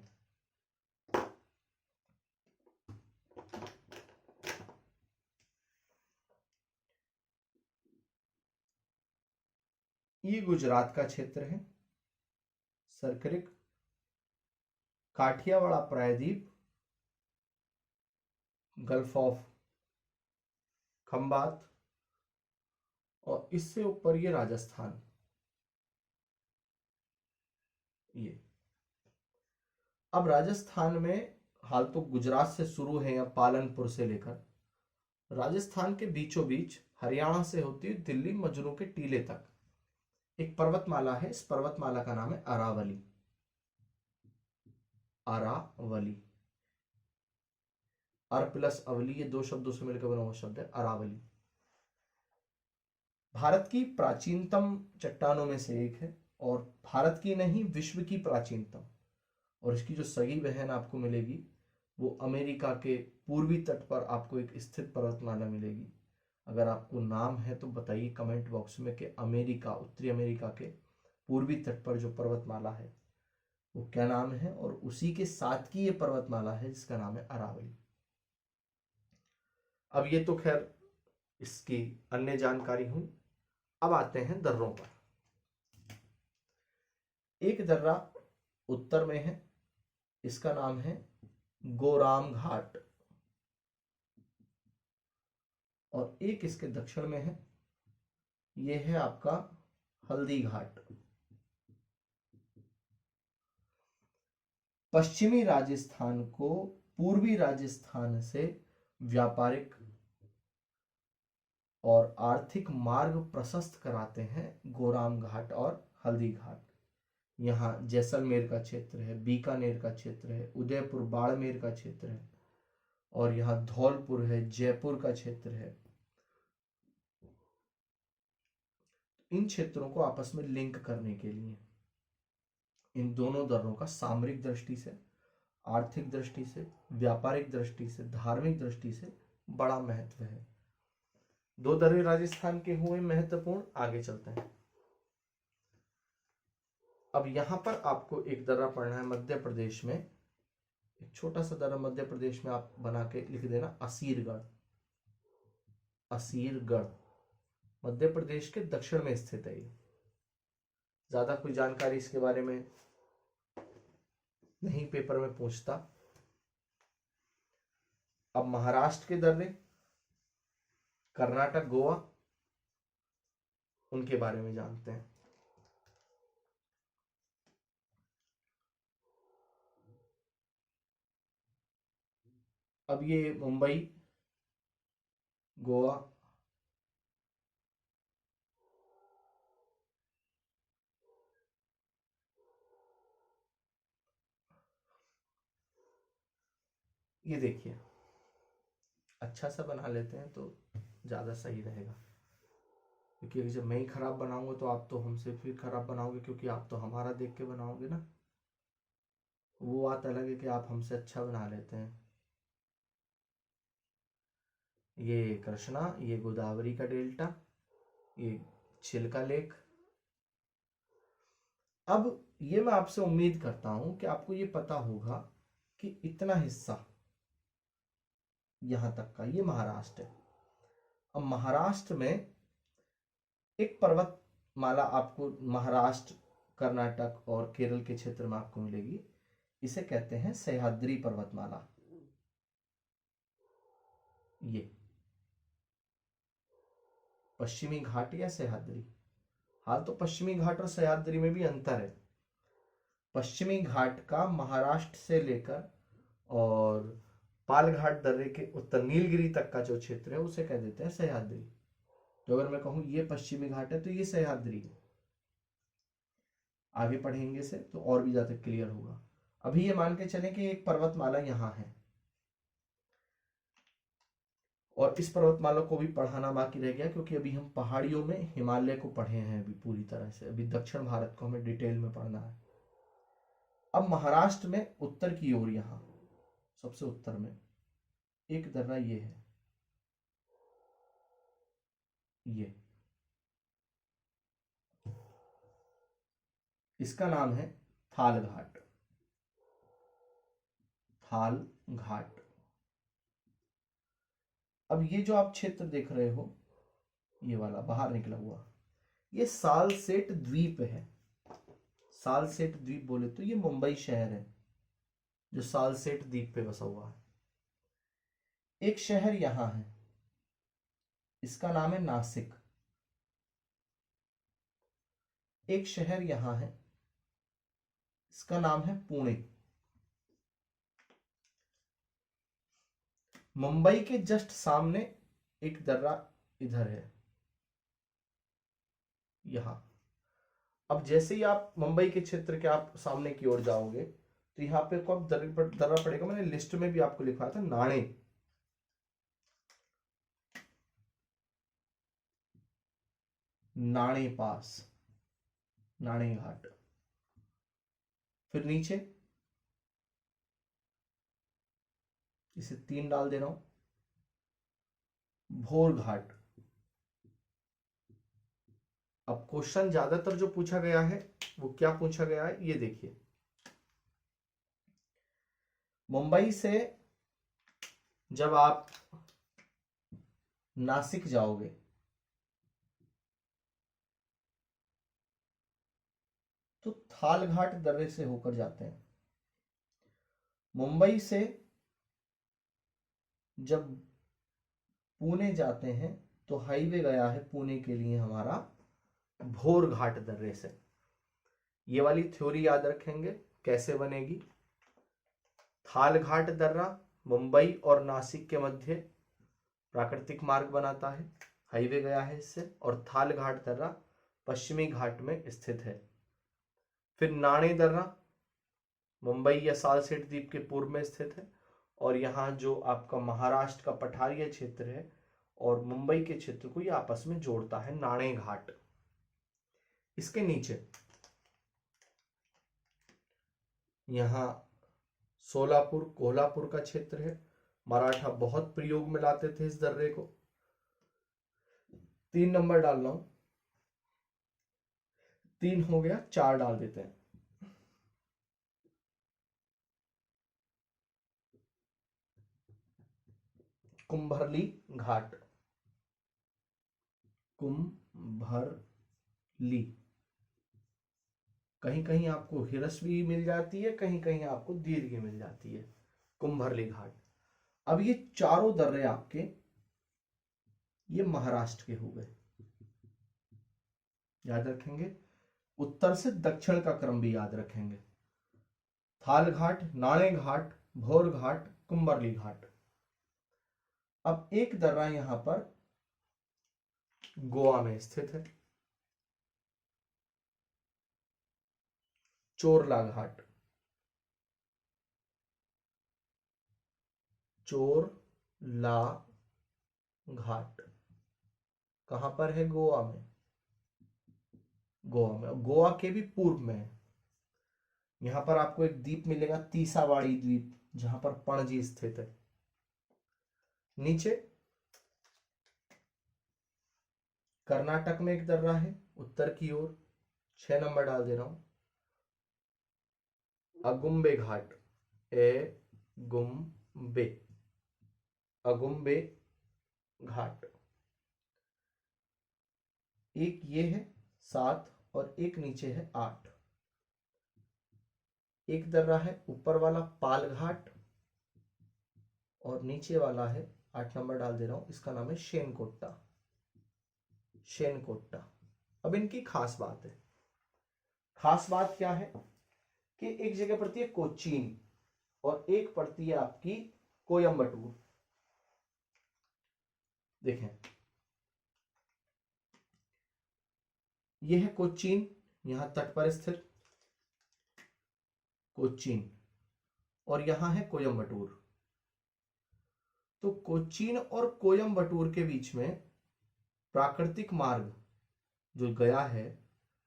S1: ये गुजरात का क्षेत्र है, सरकरिक, काठियावाड़ प्रायद्वीप, गल्फ ऑफ खंबात, और इससे ऊपर ये राजस्थान। ये अब राजस्थान में हाल तो गुजरात से शुरू है या पालनपुर से लेकर राजस्थान के बीचों बीच हरियाणा से होती हुई दिल्ली मजनू के टीले तक एक पर्वतमाला है। इस पर्वतमाला का नाम है अरावली। अरावली, अर प्लस अवली, ये दो शब्दों से मिलकर बना हुआ शब्द है अरावली। भारत की प्राचीनतम चट्टानों में से एक है और भारत की नहीं विश्व की प्राचीनतम। और इसकी जो सगी बहन आपको मिलेगी वो अमेरिका के पूर्वी तट पर आपको एक स्थित पर्वतमाला मिलेगी। अगर आपको नाम है तो बताइए कमेंट बॉक्स में कि अमेरिका, उत्तरी अमेरिका के पूर्वी तट पर जो पर्वतमाला है वो क्या नाम है, और उसी के साथ की ये पर्वतमाला है जिसका नाम है अरावली। अब ये तो खैर इसकी अन्य जानकारी हुई। अब आते हैं दर्रों पर। एक दर्रा उत्तर में है, इसका नाम है गोराम घाट, और एक इसके दक्षिण में है, यह है आपका हल्दी घाट। पश्चिमी राजस्थान को पूर्वी राजस्थान से व्यापारिक और आर्थिक मार्ग प्रशस्त कराते हैं गोराम घाट और हल्दी घाट। यहाँ जैसलमेर का क्षेत्र है, बीकानेर का क्षेत्र है, उदयपुर बाड़मेर का क्षेत्र है, और यहाँ धौलपुर है, जयपुर का क्षेत्र है। इन क्षेत्रों को आपस में लिंक करने के लिए इन दोनों दर्रों का सामरिक दृष्टि से, आर्थिक दृष्टि से, व्यापारिक दृष्टि से, धार्मिक दृष्टि से बड़ा महत्व है। दो दर्रे राजस्थान के हुए महत्वपूर्ण। आगे चलते हैं। अब यहां पर आपको एक दर्रा पढ़ना है मध्य प्रदेश में, एक छोटा सा दर्रा मध्य प्रदेश में आप बना के लिख देना, असीरगढ़। असीरगढ़ मध्य प्रदेश के दक्षिण में स्थित है। ये ज्यादा कोई जानकारी इसके बारे में नहीं पेपर में पूछता। अब महाराष्ट्र के दर्रे, कर्नाटक, गोवा, उनके बारे में जानते हैं। अब ये मुंबई, गोवा, ये देखिए अच्छा सा बना लेते हैं तो ज्यादा सही रहेगा, क्योंकि जब मैं ही खराब बनाऊंगा तो आप तो हमसे फिर खराब बनाओगे, क्योंकि आप तो हमारा देख के बनाओगे ना। वो बात अलग है कि आप हमसे अच्छा बना लेते हैं। ये कृष्णा, ये गोदावरी का डेल्टा, ये चिल्का लेक। अब ये मैं आपसे उम्मीद करता हूं कि आपको ये पता होगा कि इतना हिस्सा यहां तक का ये महाराष्ट्र है। अब महाराष्ट्र में एक पर्वतमाला आपको महाराष्ट्र, कर्नाटक और केरल के क्षेत्र में आपको मिलेगी। इसे कहते हैं सह्याद्री पर्वतमाला। ये पश्चिमी घाट या सह्याद्री। हाल तो पश्चिमी घाट और सह्याद्री में भी अंतर है। पश्चिमी घाट का महाराष्ट्र से लेकर और पालघाट दर्रे के उत्तर नीलगिरी तक का जो क्षेत्र है उसे कह देते हैं सह्याद्री। तो अगर मैं कहूं ये पश्चिमी घाट है तो ये सह्याद्री है। आगे पढ़ेंगे से तो और भी ज्यादा क्लियर होगा। अभी ये मान के चलें कि एक पर्वतमाला यहाँ है और इस पर्वतमाला को भी पढ़ाना बाकी रह गया, क्योंकि अभी हम पहाड़ियों में हिमालय को पढ़े हैं अभी पूरी तरह से। अभी दक्षिण भारत को हमें डिटेल में पढ़ना है। अब महाराष्ट्र में उत्तर की ओर यहाँ सबसे उत्तर में एक दर्रा ये है, ये इसका नाम है थाल घाट। थाल घाट। अब ये जो आप क्षेत्र देख रहे हो, ये वाला बाहर निकला हुआ, ये सालसेट द्वीप है। सालसेट द्वीप बोले तो ये मुंबई शहर है जो सालसेट द्वीप पे बसा हुआ है। एक शहर यहां है, इसका नाम है नासिक। एक शहर यहां है, इसका नाम है पुणे। मुंबई के जस्ट सामने एक दर्रा इधर है, यहां। अब जैसे ही आप मुंबई के क्षेत्र के आप सामने की ओर जाओगे तो यहाँ पे को आप दर्रा पड़ेगा। मैंने लिस्ट में भी आपको लिखा था नाणे। नाणे पास, नाणे घाट। फिर नीचे इसे 3 डाल दे रहा हूं, भोर घाट। अब क्वेश्चन ज्यादातर जो पूछा गया है वो क्या पूछा गया है, ये देखिए। मुंबई से जब आप नासिक जाओगे तो थाल घाट दर्रे से होकर जाते हैं। मुंबई से जब पुणे जाते हैं तो हाईवे गया है पुणे के लिए हमारा भोर घाट दर्रे से। ये वाली थ्योरी याद रखेंगे कैसे बनेगी। थाल घाट दर्रा मुंबई और नासिक के मध्य प्राकृतिक मार्ग बनाता है, हाईवे गया है इससे, और थाल घाट दर्रा पश्चिमी घाट में स्थित है। फिर नाणे दर्रा मुंबई या सालसेट द्वीप के पूर्व में स्थित है, और यहाँ जो आपका महाराष्ट्र का पठारीय क्षेत्र है और मुंबई के क्षेत्र को ये आपस में जोड़ता है नाणे घाट। इसके नीचे यहाँ सोलापुर कोल्हापुर का क्षेत्र है। मराठा बहुत प्रयोग में लाते थे इस दर्रे को। 3 नंबर डाल रहा हूं, 3 हो गया, 4 डाल देते हैं। कुंभरली घाट। कुंभरली, कहीं कहीं आपको हिरस्वी मिल जाती है, कहीं कहीं आपको दीर्घ मिल जाती है। कुंभरली घाट। अब ये चारों दर्रे आपके ये महाराष्ट्र के हो गए, याद रखेंगे। उत्तर से दक्षिण का क्रम भी याद रखेंगे। थाल घाट, नाणे घाट, भोर घाट, कुंभरली घाट। अब एक दर्रा यहां पर गोवा में स्थित है, चोरला घाट। चोरला घाट कहां पर है, गोवा में। गोवा में, गोवा के भी पूर्व में है। यहां पर आपको एक द्वीप मिलेगा तीसावाड़ी द्वीप, जहां पर पणजी स्थित है। नीचे कर्नाटक में एक दर्रा है उत्तर की ओर, 6 नंबर डाल दे रहा हूं, अगुम्बे घाट। गुम्बे, अगुम्बे घाट। एक ये है 7 और एक नीचे है 8। एक दर्रा है ऊपर वाला पाल घाट और नीचे वाला है 8 नंबर डाल दे रहा हूं, इसका नाम है शेनकोट्टा। शेनकोट्टा। अब इनकी खास बात है, खास बात क्या है कि एक जगह पड़ती है कोचीन और एक पड़ती है आपकी कोयम्बटूर। देखें, यह है कोचीन, यहां तट पर स्थित कोचीन, और यहां है कोयम्बटूर। तो कोचीन और कोयम्बटूर के बीच में प्राकृतिक मार्ग जो गया है,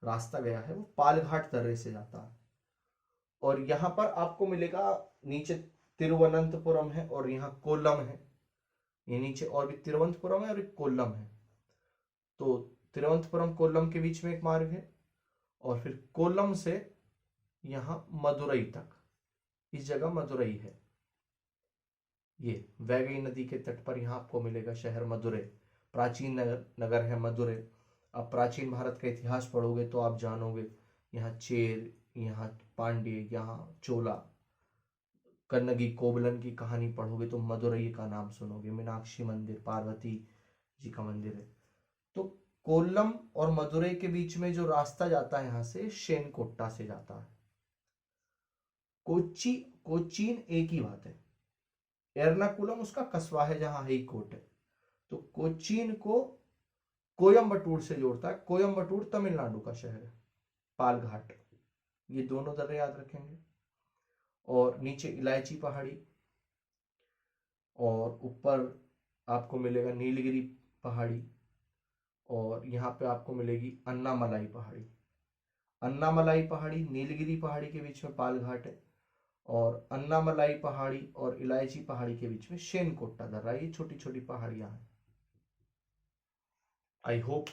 S1: रास्ता गया है, वो पालघाट दर्रे से जाता है। और यहां पर आपको मिलेगा, नीचे तिरुवनंतपुरम है और यहाँ कोल्लम है, ये नीचे और भी तिरुवनंतपुरम है और एक कोल्लम है। तो तिरुवनंतपुरम कोल्लम के बीच में एक मार्ग है, और फिर कोल्लम से यहां मदुरई तक, इस जगह मदुरई है। ये वैगई नदी के तट पर यहां आपको मिलेगा शहर मदुरै। प्राचीन नगर है मदुरै। अब प्राचीन भारत का इतिहास पढ़ोगे तो आप जानोगे, यहाँ चेर, यहाँ पांड्य, यहाँ चोला, कन्नगी कोबलन की कहानी पढ़ोगे तो मदुरई का नाम सुनोगे। मीनाक्षी मंदिर, पार्वती जी का मंदिर है। तो कोल्लम और मदुरई के बीच में जो रास्ता जाता है यहां से, शेनकोट्टा से जाता है। कोचीन एक ही बात है। एर्नाकुलम उसका कस्बा है जहां हाई कोर्ट है। तो कोचीन को कोयम्बटूर से जोड़ता है। कोयम्बटूर तमिलनाडु का शहर है। पालघाट, ये दोनों दर्रे याद रखेंगे। और नीचे इलायची पहाड़ी, और ऊपर आपको मिलेगा नीलगिरी पहाड़ी, और यहाँ पे आपको मिलेगी अन्नामलाई पहाड़ी। अन्नामलाई पहाड़ी, नीलगिरी पहाड़ी के बीच में पालघाट है, और अन्नामलाई पहाड़ी और इलायची पहाड़ी के बीच में शेनकोट्टा दर्रा। ये छोटी छोटी पहाड़ियां हैं। आई होप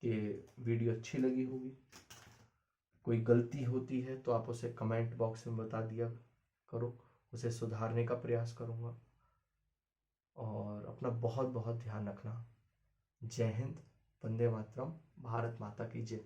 S1: कि वीडियो अच्छी लगी होगी। कोई गलती होती है तो आप उसे कमेंट बॉक्स में बता दिया करो, उसे सुधारने का प्रयास करूंगा। और अपना बहुत बहुत ध्यान रखना। जय हिंद, वंदे मातरम, भारत माता की जय।